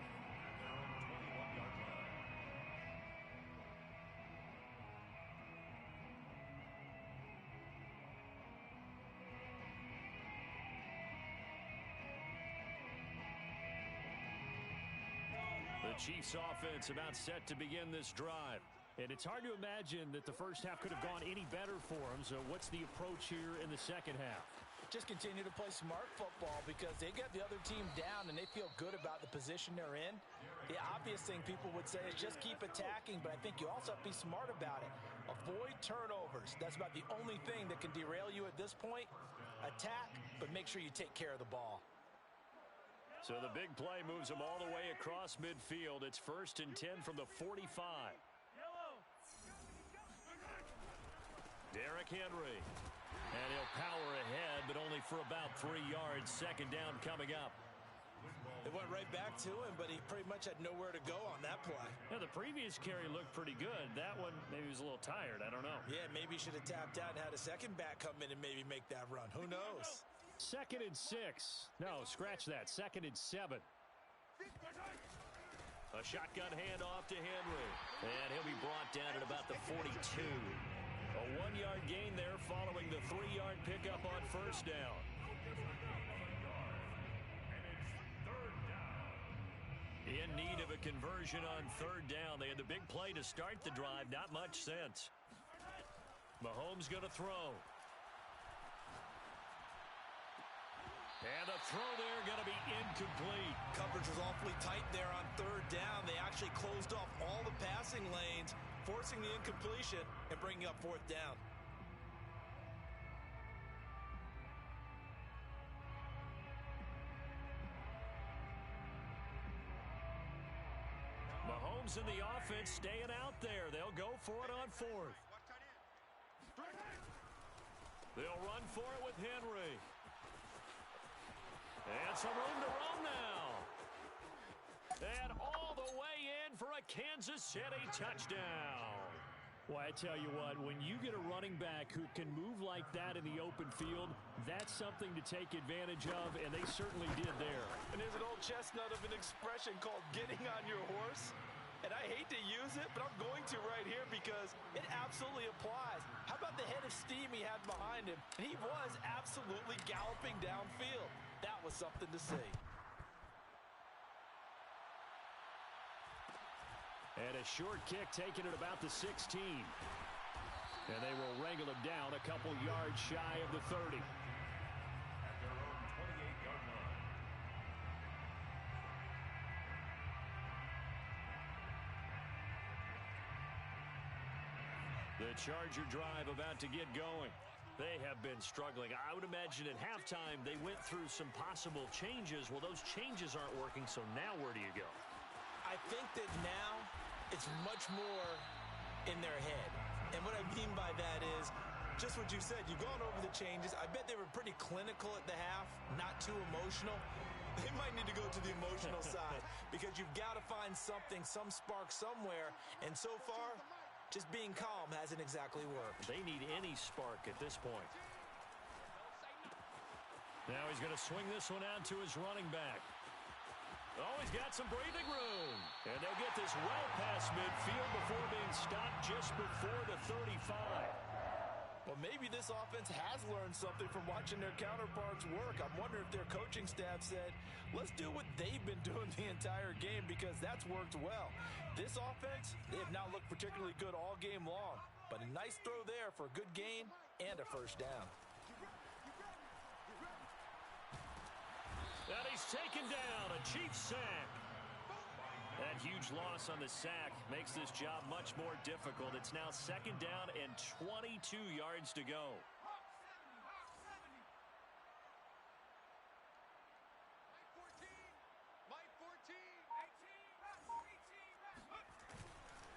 The Chiefs offense about set to begin this drive. And it's hard to imagine that the first half could have gone any better for them. So what's the approach here in the second half? Just continue to play smart football because they got the other team down and they feel good about the position they're in. The obvious thing people would say is just keep attacking, but I think you also have to be smart about it. Avoid turnovers. That's about the only thing that can derail you at this point. Attack, but make sure you take care of the ball. So the big play moves them all the way across midfield. It's 1st and 10 from the 45. Derrick Henry. And he'll power ahead, but only for about 3 yards. Second down coming up. They went right back to him, but he pretty much had nowhere to go on that play. Yeah, the previous carry looked pretty good. That one, maybe he was a little tired. I don't know. Yeah, maybe he should have tapped out and had a second back come in and maybe make that run. Who knows? 2nd and 6. No, scratch that. 2nd and 7. A shotgun handoff to Henry. And he'll be brought down at about the 42. A 1-yard gain there following the 3-yard pickup on first down. And it's 3rd down. In need of a conversion on 3rd down. They had the big play to start the drive. Not much sense. Mahomes going to throw. And a throw there going to be incomplete. Coverage was awfully tight there on 3rd down. They actually closed off all the passing lanes, forcing the incompletion and bringing up 4th down. Mahomes and the offense staying out there. They'll go for it on 4th. They'll run for it with Henry. And some room to roam now. And all the way in for a Kansas City touchdown. Well, I tell you what, when you get a running back who can move like that in the open field, that's something to take advantage of, and they certainly did there. And there's an old chestnut of an expression called getting on your horse. And I hate to use it, but I'm going to right here because it absolutely applies. How about the head of steam he had behind him? And he was absolutely galloping downfield. That was something to see. And a short kick taken at about the 16. And they will wrangle him down a couple yards shy of the 30. At their own 28-yard line. The Charger drive about to get going. They have been struggling. I would imagine at halftime they went through some possible changes. Well, those changes aren't working, so now where do you go? I think that now it's much more in their head. And what I mean by that is just what you said. You've gone over the changes. I bet they were pretty clinical at the half, not too emotional. They might need to go to the emotional side because you've got to find something, some spark somewhere. And so far, just being calm hasn't exactly worked. They need any spark at this point. Now he's going to swing this one out to his running back. Oh, he's got some breathing room. And they'll get this well past midfield before being stopped just before the 35. Well, maybe this offense has learned something from watching their counterparts work. I'm wondering if their coaching staff said, let's do what they've been doing the entire game because that's worked well. This offense, they have not looked particularly good all game long. But a nice throw there for a good gain and a first down. And he's taken down, a Chiefs sack. That huge loss on the sack makes this job much more difficult. It's now 2nd down and 22 yards to go.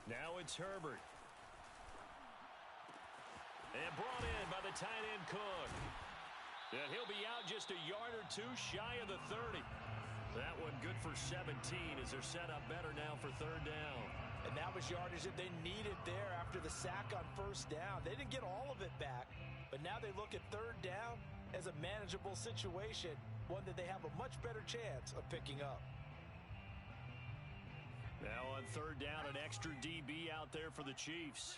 Now it's Herbert. And brought in by the tight end Cook. And he'll be out just a yard or two shy of the 30. That one good for 17 as they're set up better now for 3rd down. And that was yardage that they needed there after the sack on first down. They didn't get all of it back, but now they look at 3rd down as a manageable situation, one that they have a much better chance of picking up. Now on 3rd down, an extra DB out there for the Chiefs.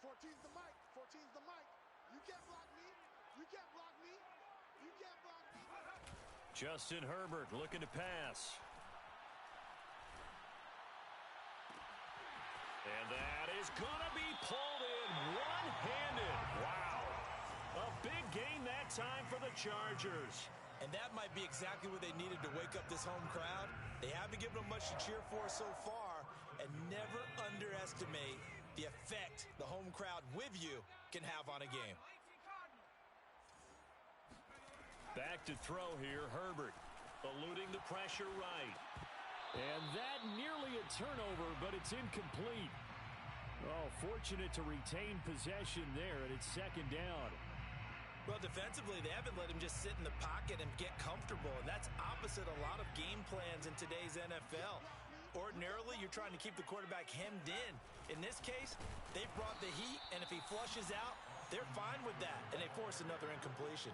14's the mic. 14's the mic. You can't block me. You can't block me. You can't block me. Justin Herbert looking to pass. And that is going to be pulled in one-handed. Wow. A big gain that time for the Chargers. And that might be exactly what they needed to wake up this home crowd. They haven't given them much to cheer for so far, and never underestimate the effect the home crowd with you can have on a game. Back to throw here, Herbert, eluding the pressure right. And that nearly a turnover, but it's incomplete. Oh, fortunate to retain possession there, and it's 2nd down. Well, defensively, they haven't let him just sit in the pocket and get comfortable, and that's opposite a lot of game plans in today's NFL. Ordinarily, you're trying to keep the quarterback hemmed in. In this case, they brought the heat, and if he flushes out, they're fine with that, and they force another incompletion.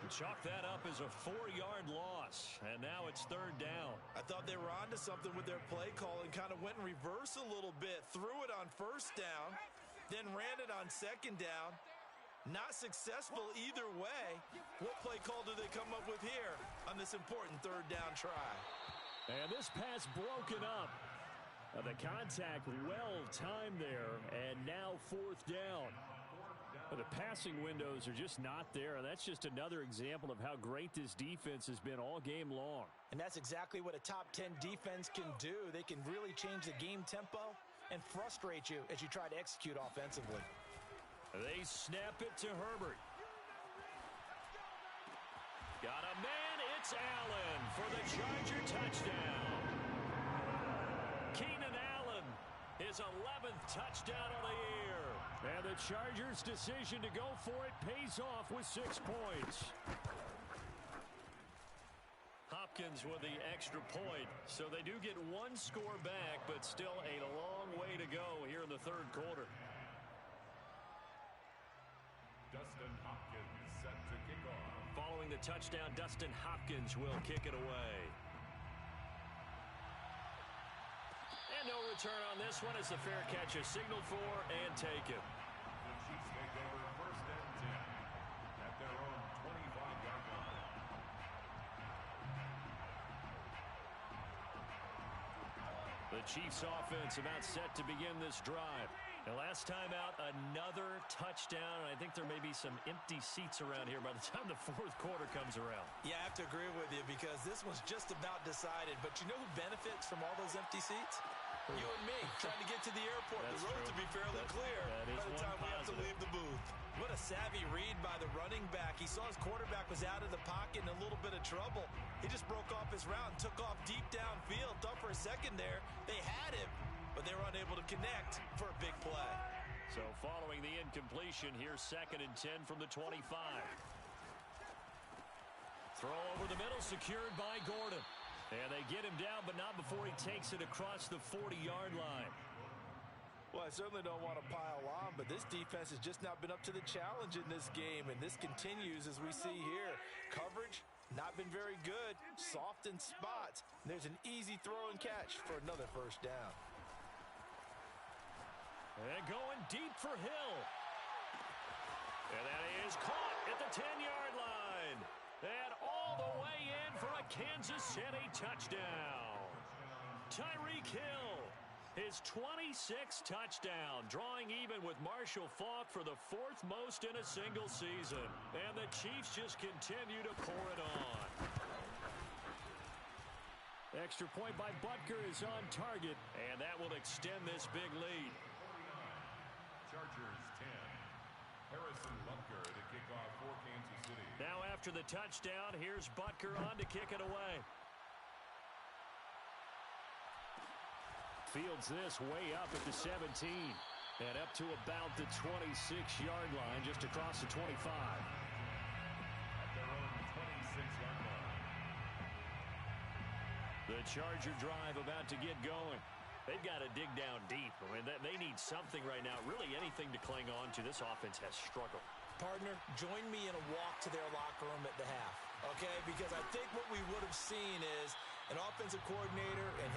Chalk that up as a 4-yard loss, and now it's 3rd down. I thought they were onto something with their play call and kind of went in reverse a little bit, threw it on 1st down, then ran it on 2nd down. Not successful either way. What play call do they come up with here on this important 3rd down try? And this pass broken up. The contact well timed there, and now 4th down. But the passing windows are just not there, and that's just another example of how great this defense has been all game long. And that's exactly what a top 10 defense can do. They can really change the game tempo and frustrate you as you try to execute offensively. They snap it to Herbert. Got a man, it's Allen for the Charger touchdown. Keenan Allen, his 11th touchdown of the year. And the Chargers' decision to go for it pays off with 6 points. Hopkins with the extra point, so they do get 1 score back, but still a long way to go here in the 3rd quarter. Dustin Hopkins set to kick off. Following the touchdown, Dustin Hopkins will kick it away. And no return on this one as the fair catch is signaled for and taken. The Chiefs take over 1st and 10 at their own 25-yard line. The Chiefs offense about set to begin this drive. And last time out, another touchdown. I think there may be some empty seats around here by the time the 4th quarter comes around. Yeah, I have to agree with you because this one's just about decided. But you know who benefits from all those empty seats? You and me, trying to get to the airport. That's the road true. to be fairly clear by the time we have to leave the booth. What a savvy read by the running back. He saw his quarterback was out of the pocket in a little bit of trouble. He just broke off his route and took off deep downfield. Thought for a second there they had him, but they were unable to connect for a big play. So following the incompletion, here's 2nd and 10 from the 25. Throw over the middle, secured by Gordon. And they get him down, but not before he takes it across the 40-yard line. Well, I certainly don't want to pile on, but this defense has just not been up to the challenge in this game, and this continues as we see here. Coverage, not been very good, soft in spots. And there's an easy throw and catch for another 1st down. And going deep for Hill. And that is caught at the 10-yard line. And all the way in for a Kansas City touchdown. Tyreek Hill, his 26th touchdown, drawing even with Marshall Faulk for the 4th most in a single season. And the Chiefs just continue to pour it on. Extra point by Butker is on target, and that will extend this big lead. Chargers 10. Harrison Butker to kick off for Kansas City. Now after the touchdown, here's Butker on to kick it away. Fields this way up at the 17. And up to about the 26-yard line, just across the 25. At their own 26-yard line. The Charger drive about to get going. They've got to dig down deep. I mean, they need something right now, really anything to cling on to. This offense has struggled. Partner, join me in a walk to their locker room at the half, okay? Because I think what we would have seen is an offensive coordinator and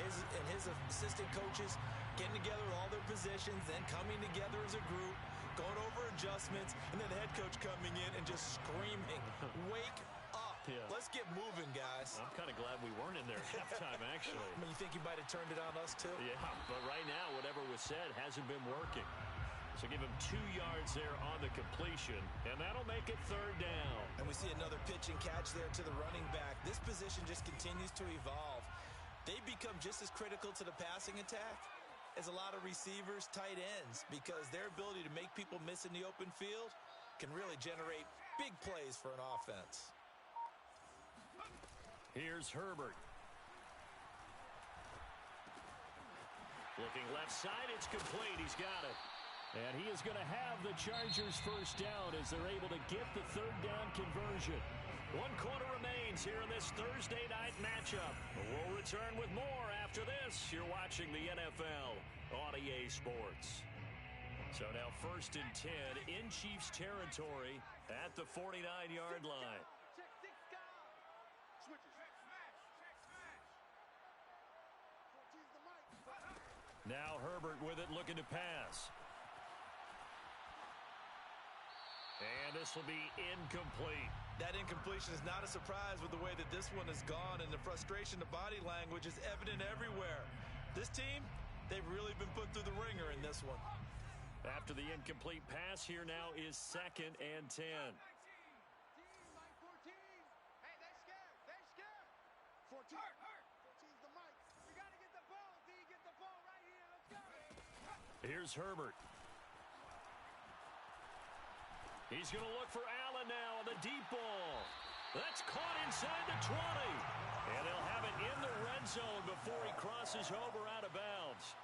his assistant coaches getting together with all their positions, then coming together as a group, going over adjustments, and then the head coach coming in and just screaming, wake up. Yeah. Let's get moving, guys. I'm kind of glad we weren't in there at halftime, actually. I mean, you think you might have turned it on us, too? Yeah, but right now, whatever was said hasn't been working. So give him 2 yards there on the completion, and that'll make it 3rd down. And we see another pitch and catch there to the running back. This position just continues to evolve. They become just as critical to the passing attack as a lot of receivers, tight ends, because their ability to make people miss in the open field can really generate big plays for an offense. Here's Herbert. Looking left side, it's complete. He's got it. And he is going to have the Chargers 1st down as they're able to get the 3rd down conversion. 1 quarter remains here in this Thursday night matchup. We'll return with more after this. You're watching the NFL on EA Sports. So now 1st and 10 in Chiefs territory at the 49-yard line. Now Herbert with it, looking to pass. And this will be incomplete. That incompletion is not a surprise with the way that this one has gone, and the frustration, the body language is evident everywhere. This team, they've really been put through the ringer in this one. After the incomplete pass, here now is 2nd and 10. 14. 14's the mic. We got to get the ball, D. Get the ball right here. Let's go. Here's Herbert. He's going to look for Allen now on the deep ball. That's caught inside the 20. And they'll have it in the red zone before he crosses over out of bounds.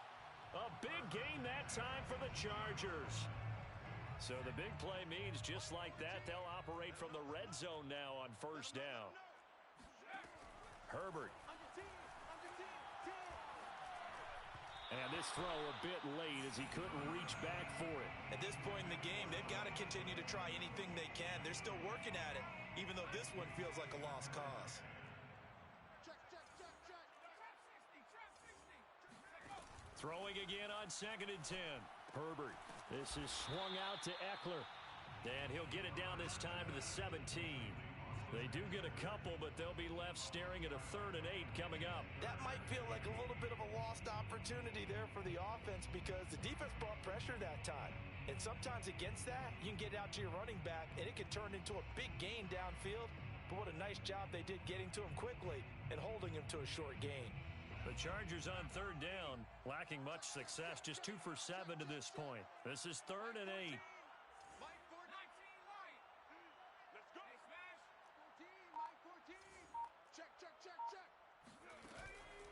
A big gain that time for the Chargers. So the big play means just like that, they'll operate from the red zone now on 1st down. Herbert. And this throw a bit late as he couldn't reach back for it. At this point in the game, they've got to continue to try anything they can. They're still working at it, even though this one feels like a lost cause. Throwing again on 2nd and 10. Herbert. This is swung out to Eckler. And he'll get it down this time to the 17. They do get a couple, but they'll be left staring at a 3rd and 8 coming up. That might feel like a little bit of a lost opportunity there for the offense because the defense brought pressure that time. And sometimes against that, you can get out to your running back, and it can turn into a big gain downfield. But what a nice job they did getting to him quickly and holding him to a short gain. The Chargers on 3rd down, lacking much success, just 2 for 7 to this point. This is 3rd and 8.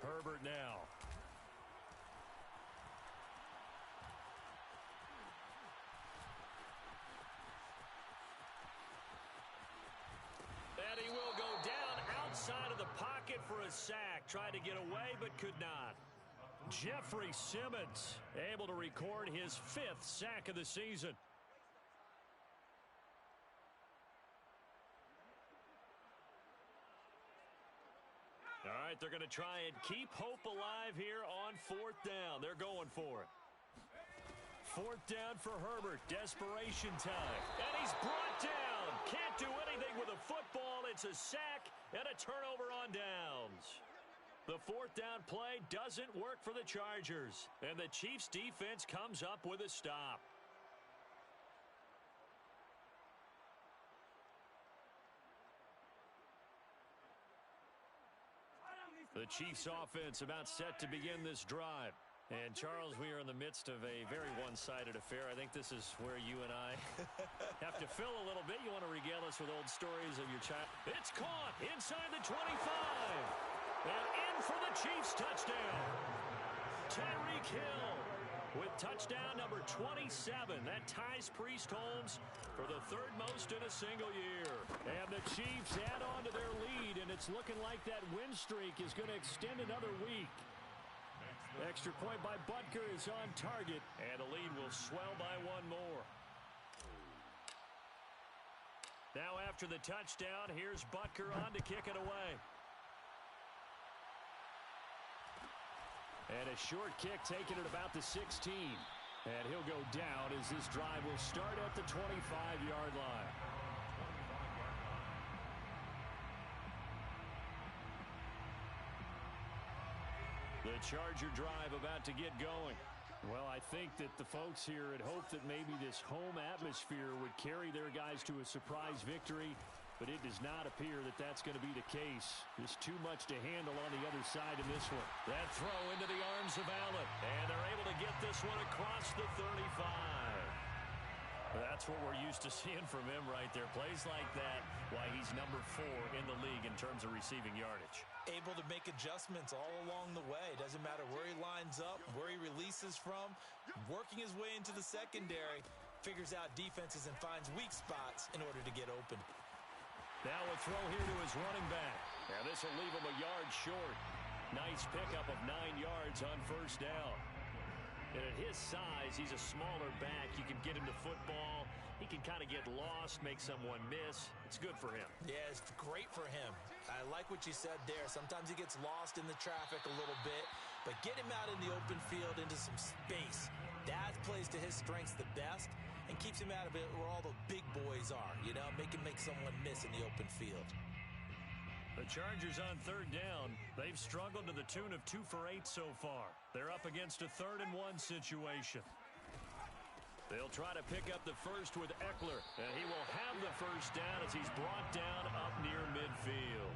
Herbert now. And he will go down outside of the pocket for a sack. Tried to get away, but could not. Jeffrey Simmons able to record his 5th sack of the season. All right, they're going to try and keep hope alive here on 4th down. They're going for it. 4th down for Herbert. Desperation time. And he's brought down. Can't do anything with a football. It's a sack and a turnover on downs. The 4th down play doesn't work for the Chargers. And the Chiefs defense comes up with a stop. The Chiefs offense about set to begin this drive. And Charles, we are in the midst of a very one-sided affair. I think this is where you and I have to fill a little bit. You want to regale us with old stories of your child. It's caught inside the 25. And in for the Chiefs touchdown. Tyreek Hill with touchdown number 27. That ties Priest Holmes for the 3rd most in a single year. And the Chiefs add on to their lead, and it's looking like that win streak is going to extend another week. Extra point by Butker is on target, and the lead will swell by 1 more. Now after the touchdown, here's Butker on to kick it away. And a short kick taken at about the 16. And he'll go down as this drive will start at the 25-yard line. The Charger drive about to get going. Well, I think that the folks here had hoped that maybe this home atmosphere would carry their guys to a surprise victory, but it does not appear that that's going to be the case. There's too much to handle on the other side in this one. That throw into the arms of Allen, and they're able to get this one across the 35. That's what we're used to seeing from him right there. Plays like that, why he's number 4 in the league in terms of receiving yardage. Able to make adjustments all along the way. Doesn't matter where he lines up, where he releases from, working his way into the secondary, figures out defenses and finds weak spots in order to get open. Now a throw here to his running back. And this will leave him a yard short. Nice pickup of 9 yards on 1st down. And at his size, he's a smaller back. You can get him to football. He can kind of get lost, make someone miss. It's good for him. Yeah, it's great for him. I like what you said there. Sometimes he gets lost in the traffic a little bit, but get him out in the open field into plays to his strengths the best and keeps him out of it where all the big boys are, make him make someone miss in the open field. The Chargers on third down. They've struggled to the tune of 2 for 8 so far. They're up against a 3rd and 1 situation. They'll try to pick up the first with Eckler, and he will have the first down as he's brought down up near midfield.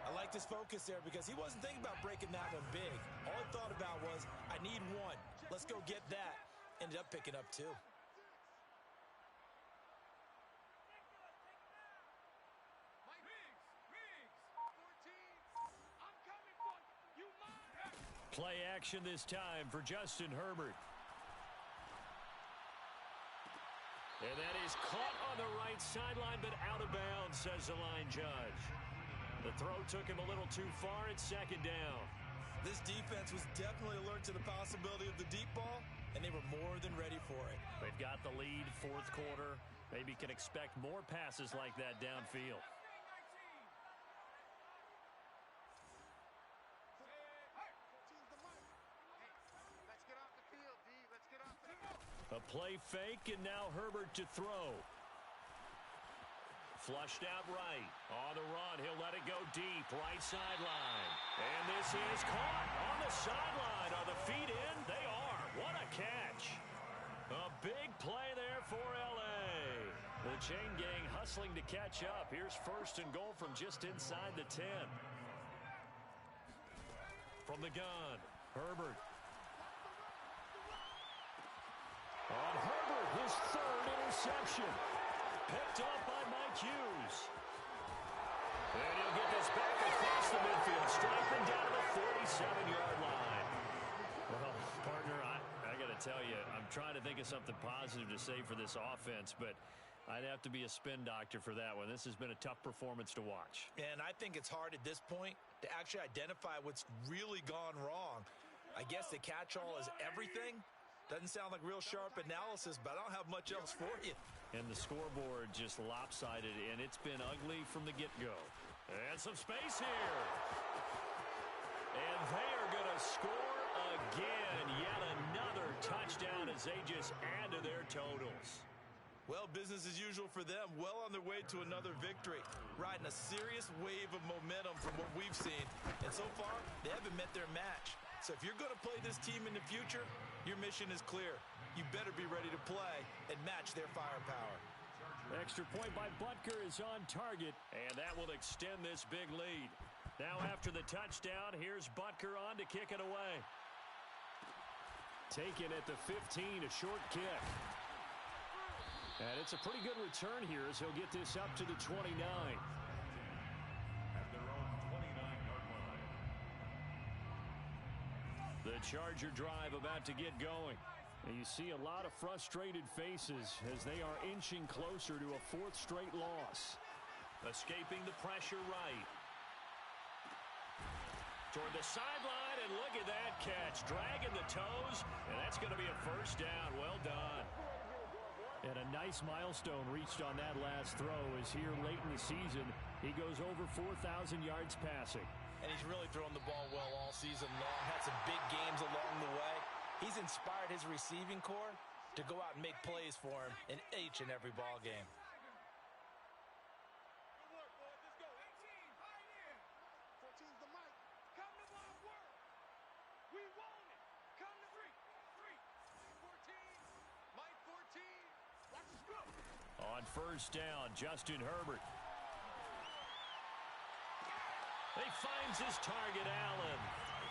I liked his focus there because he wasn't thinking about breaking that one big. All he thought about was, I need 1. Let's go get that. Ended up picking up 2. Play action this time for Justin Herbert. And that is caught on the right sideline, but out of bounds, says the line judge. The throw took him a little too far. It's 2nd down. This defense was definitely alert to the possibility of the deep ball, and they were more than ready for it. They've got the lead, 4th quarter. Maybe can expect more passes like that downfield. A play fake, and now Herbert to throw. Flushed out right. On the run, he'll let it go deep. Right sideline. And this is caught on the sideline. Are the feet in? They are. What a catch. A big play there for L.A. The chain gang hustling to catch up. Here's 1st and goal from just inside the 10. From the gun, Herbert. On Herbert, his 3rd interception. Picked up by Mike Hughes. And he'll get this back across the midfield, striking down to the 47-yard line. Well, partner, I got to tell you, I'm trying to think of something positive to say for this offense, but I'd have to be a spin doctor for that one. This has been a tough performance to watch. And I think it's hard at this point to actually identify what's really gone wrong. I guess the catch-all is everything. Doesn't sound like real sharp analysis, but I don't have much else for you. And the scoreboard just lopsided, and it's been ugly from the get-go. And some space here. And they are going to score again. Yet another touchdown as they just add to their totals. Well, business as usual for them. Well on their way to another victory. Riding a serious wave of momentum from what we've seen. And so far, they haven't met their match. So if you're going to play this team in the future, your mission is clear. You better be ready to play and match their firepower. Extra point by Butker is on target, and that will extend this big lead. Now after the touchdown, here's Butker on to kick it away. Taken at the 15, a short kick. And it's a pretty good return here as he'll get this up to the 29. At their own 29-yard line. The Charger drive about to get going. And you see a lot of frustrated faces as they are inching closer to a 4th straight loss. Escaping the pressure right. Toward the sideline, and look at that catch. Dragging the toes, and that's going to be a first down. Well done. And a nice milestone reached on that last throw as here late in the season, he goes over 4,000 yards passing. And he's really thrown the ball well all season long. Had some big games along the way. He's inspired his receiving corps to go out and make plays for him in each and every ball game. Good work, boys. Let's go. 18, right in. 14's the mic. Come to my work. We want it. Come to 3. 14. Mike 14. Watch the scoop. On first down, Justin Herbert. He finds his target, Allen.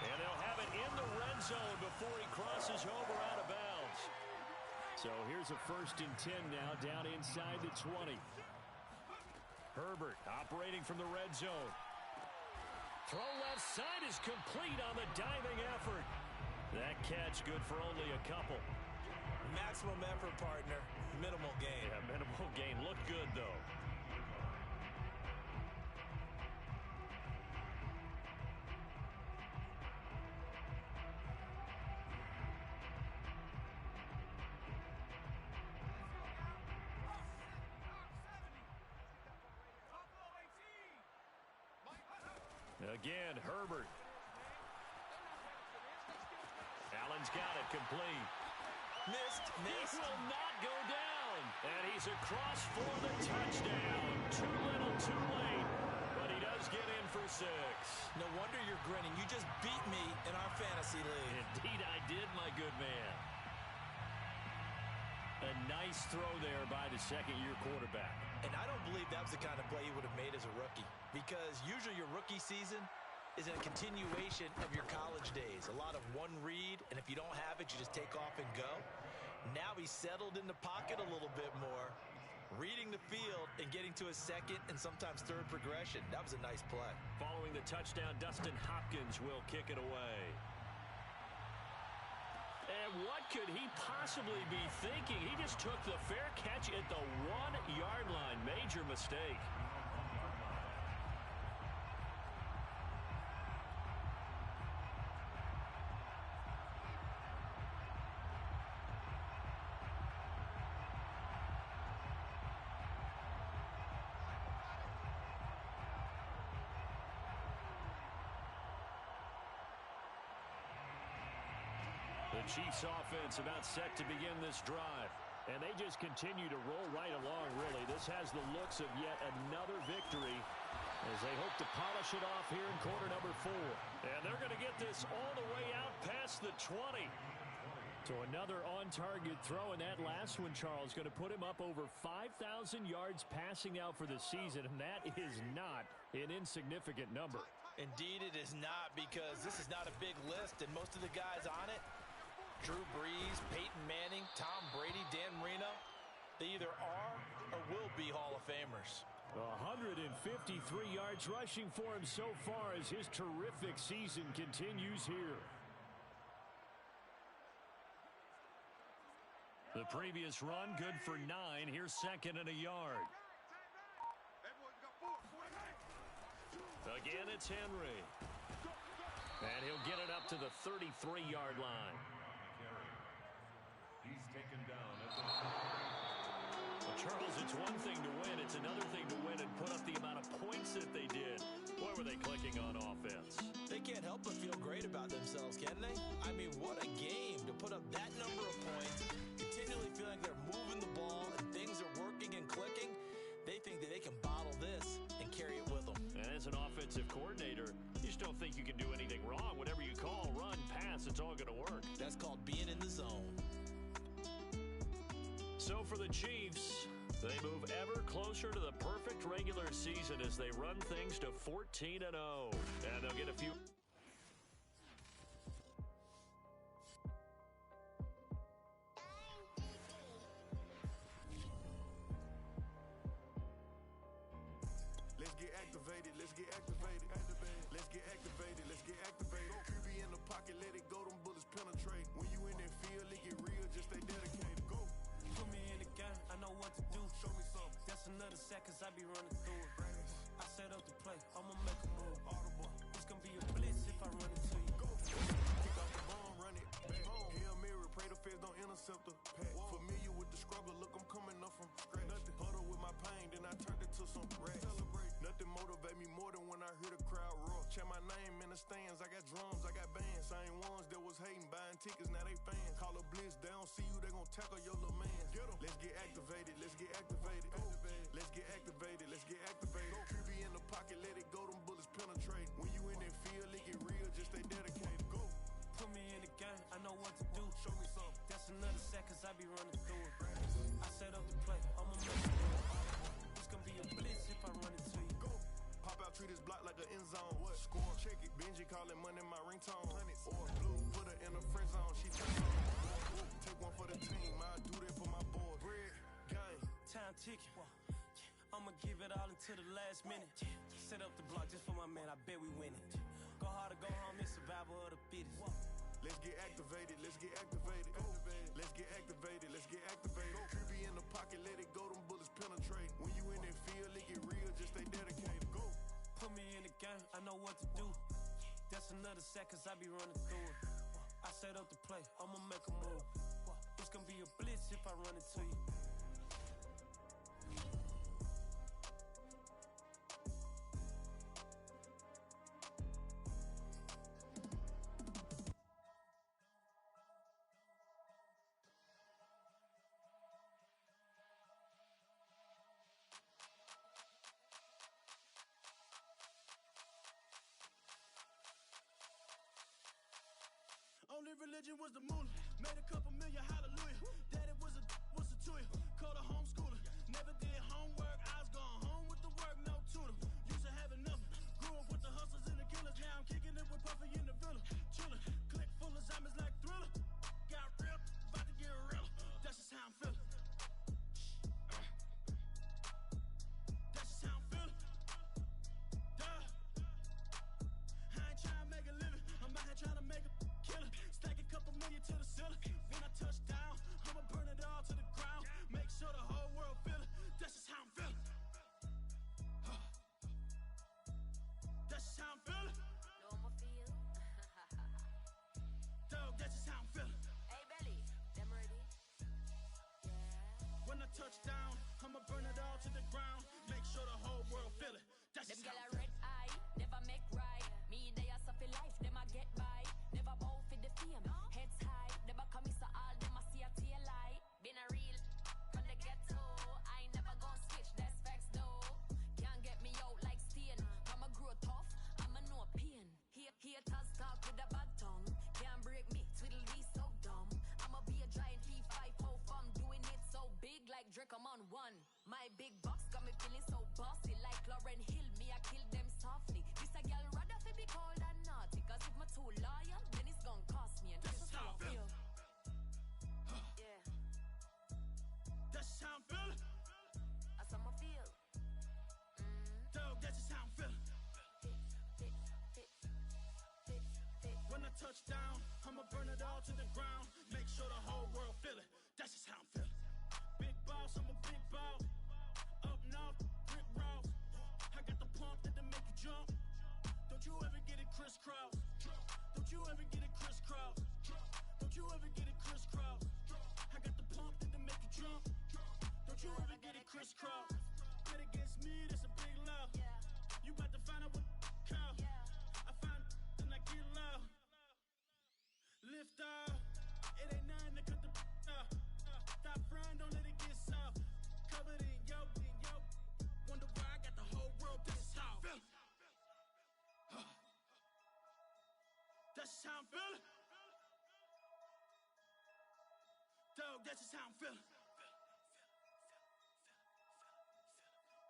And they'll have it in the red zone before he crosses over out of bounds. So here's a 1st and 10 now, down inside the 20. Herbert operating from the red zone. Throw left side is complete on the diving effort. That catch good for only a couple. Maximum effort, partner. Minimal gain. Yeah, minimal gain. Looked good, though. Again, Herbert. Allen's got it complete. Missed. He will not go down. And he's across for the touchdown. Too little, too late. But he does get in for 6. No wonder you're grinning. You just beat me in our fantasy league. Indeed I did, my good man. A nice throw there by the second-year quarterback. And I don't believe that was the kind of play he would have made as a rookie, because usually your rookie season is a continuation of your college days. A lot of one read, and if you don't have it, you just take off and go. Now he's settled in the pocket a little bit more, reading the field and getting to his second and sometimes third progression. That was a nice play. Following the touchdown, Dustin Hopkins will kick it away. And what could he possibly be thinking? He just took the fair catch at the 1-yard line. Major mistake. The Chiefs offense about set to begin this drive. And they just continue to roll right along, really. This has the looks of yet another victory as they hope to polish it off here in quarter number 4. And they're going to get this all the way out past the 20. So another on-target throw, and that last one, Charles, going to put him up over 5,000 yards passing out for the season, and that is not an insignificant number. Indeed it is not, because this is not a big list, and most of the guys on it, Drew Brees, Peyton Manning, Tom Brady, Dan Marino, they either are or will be Hall of Famers. 153 yards rushing for him so far as his terrific season continues here. The previous run good for 9. Here's second and a yard. Again, it's Henry. And he'll get it up to the 33-yard line. He's taken down at Well, Charles, it's one thing to win. It's another thing to win and put up the amount of points that they did. Boy, were they clicking on offense. They can't help but feel great about themselves, can they? I mean, what a game to put up that number of points, continually feeling like they're moving the ball and things are working and clicking. They think that they can bottle this and carry it with them. And as an offensive coordinator, you just don't think you can do anything wrong. Whatever you call, run, pass, it's all going to work. That's called being in the zone. So for the Chiefs, they move ever closer to the perfect regular season as they run things to 14-0. And they'll get a few... Let's get activated, let's get activated. Let's get activated, let's get activated. QB in the pocket, let it go, them bullets penetrate. When you in that field, it get real, just stay dedicated. Go. Put me in the game, I know what to do. Show me something. That's another sack, cause I be running through it. I set up the play, I'ma make a move. Audible. It's gonna be a blitz if I run it to you. Go. Kick off the bomb, run it back home. Hail Mary, pray the feds don't intercept the pack. Familiar with the struggle, look, I'm coming up from scratch. Nothing. Huddle with my pain, then I turned it to some racks. Celebrate. Nothing motivate me more than when I hear the crowd roar. Check my name in the stands, I got drums, I got bands. Same ones that was hating, buying tickets, now they fans. Call a blitz, they don't see you, they gon' tackle your little man. Get 'em. Let's get activated, let's get activated. Let's get activated, let's get activated. QB in the pocket, let it go, them bullets penetrate. When you in that field, it get real, just stay dedicated. Go. Put me in the game, I know what to do. Show me something. That's another sack, cause I be running through it. I set up the play, I'ma make a move. It's gonna be a blitz if I run it to you. Go. Pop out, treat this block like an end zone. What? Score, check it. Benji calling money my ringtone. Or blue, put her in the friend zone. She turns on. Take one for the team. I do that for my boy. Bread, gang. Time ticking. I'ma give it all until the last minute. Set up the block just for my man, I bet we win it. Go hard or go home, it's survival of the fittest. Let's get activated, let's get activated. Go. Let's get activated, let's get activated. QB in the pocket, let it go, them bullets penetrate. When you in that field, it get real, just stay dedicated. Go. Put me in the game, I know what to do. That's another sack, cause I be running through it. I set up the play, I'ma make a move. It's gonna be a blitz if I run it to you. only religion was the moolah. Made a couple million, hallelujah. Daddy was a to you. Called a homeschooler. Never did homework. I was going home with the work, no tutor. Used to have enough. Grew up with the hustlers and the killers. Now I'm kicking it with Puffy in the villa. Chillin'. Click full of zombies like Thriller. Got real. About to get real. That's just how I'm feeling. That's just how I'm feeling. Duh. I ain't trying to make a living. I'm out here trying to make a killer. Stack a couple million to the ceiling. When I touch down, I'ma burn it all to the ground. Make sure the whole world feel it. That's just how I'm feeling. That's just how I'm feeling. Know I'ma feel. Dog, that's just how I'm feeling. Hey, Belly, them ready? When I touch down, I'ma burn it all to the ground. Make sure the whole world feel it. That's Them just how gyal I'm a feeling. red eye, never make right. Me, they are suffer life, them a get by. Never bow for the fame, heads high. Never come so all them a see a tail light. Been a real from the ghetto. I ain't never gon' switch, that's facts though. Can't get me out like stain. I'ma grow tough, I'ma know pain. Haters talk with a bad tongue. Can't break me, twiddly so dumb. I'ma be a giant T5 from doing it so big like Drake, I'm on one. My big box got me feeling so bossy like Lauryn Hill. Me, I kill them softly. This a girl rather fi be cold than naughty. Cause if my too loyal, then it's gon' cost me. And that's just how I feel. Yeah. That's just how I'm feeling. That's how I feel. Dog, that's just how I'm feeling. When I touch down, I'ma burn it all to the ground. Make sure the whole world feel it. That's just how I'm feeling. Big boss, I'm a big boss. Up north, brick route. I got the pump that'll make you jump. Don't you ever get it crisscross. Don't you ever get it crisscross. Don't you ever get it crisscross. I got the pump that'll make you jump. Don't you ever get it crisscross. Bet against me, that's a big love. You about to find out what cow. I find then I get loud. Lift off. It ain't nothing to cut the off. Stop frying, don't let it get soft. Covered in yo. Wonder why I got the whole world. That's how I'm feeling. That's just how I'm feeling. Dog, that's just how I'm feeling.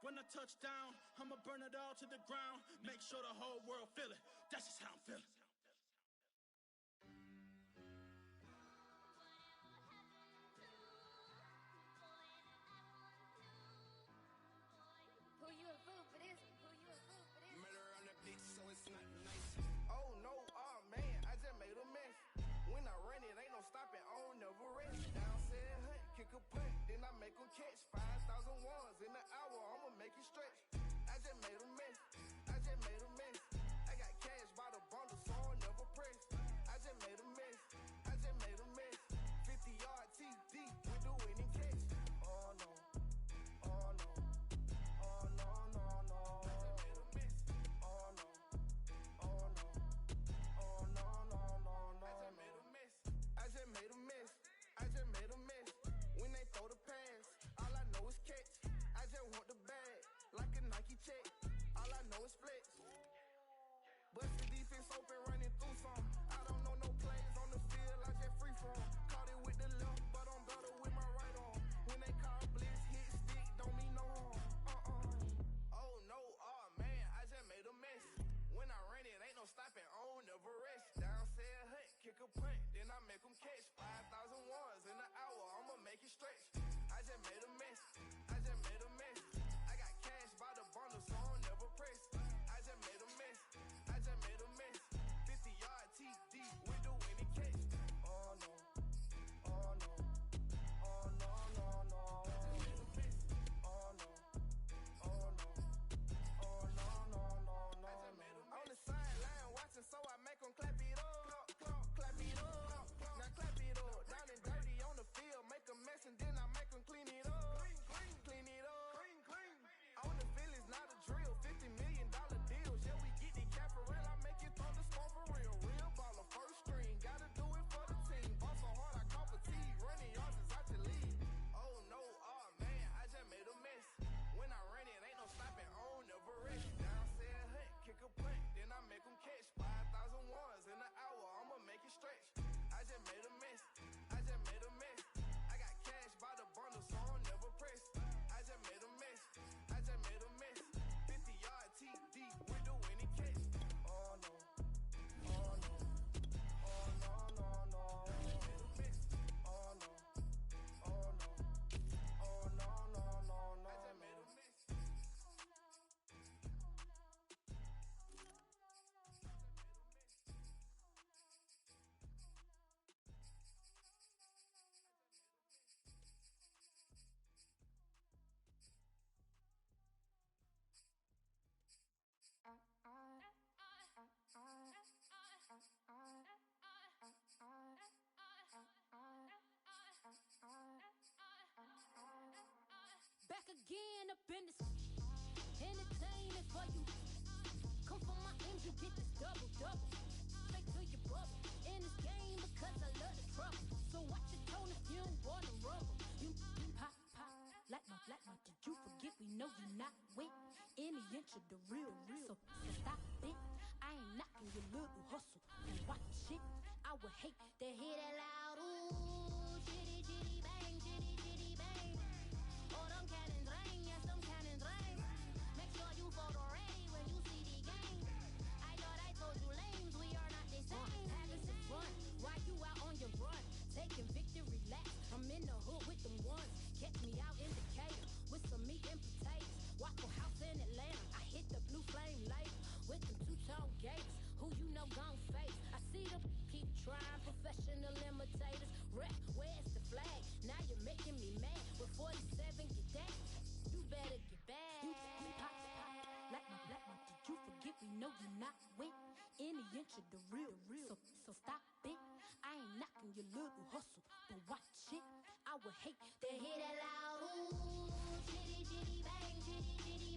When I touch down, I'ma burn it all to the ground. Make sure the whole world feel it. That's just how I'm feeling. Who you a fool for this? Murder on the bitch, so it's not nice. Oh no, oh man, I just made a mess. When I run it, ain't no stopping, I don't never rest. Down said hunt, kick a punt, then I make them catch 5,000 ones in an hour, I'ma make it stretch. I just made a mess, I got cash by the bundle, so I'll never press. I just made a mess, 50-yard TD with the winning catch. Oh no, oh no, oh no, no, no. I just made a mess, oh no, oh no, oh no, no, no, no. I just made a mess. When they throw the pass, all I know is catch. I just want the bag, like a Nike check. All I know is flex. Bust the defense open, running through some. I don't know no plays on the field, I just free form. Caught it with the left, but I'm better with my right arm. When they call blitz, hit stick, don't mean no harm. Oh no, oh man, I just made a mess. When I run it, ain't no stopping, I don't never rest. Down said hunt, kick a punt, then I make them catch 5,000 ones in an hour, I'ma make it stretch. I just made a mess, I got cash by the bundle, so I'll never press. I just made a mess, 50-yard TD with the winning catch. Oh no, oh no, oh no, no, no. I just made a mess, oh no, oh no, oh no, no, no, no. I just made a mess. On the sideline watching, so I make them clap it up, clap it up. Now clap it up, down and dirty on the field, make a mess and then I make them clean it up. back again up in this entertainment for you. Come from my ends, you get this double. Straight to your bubble. In this game because I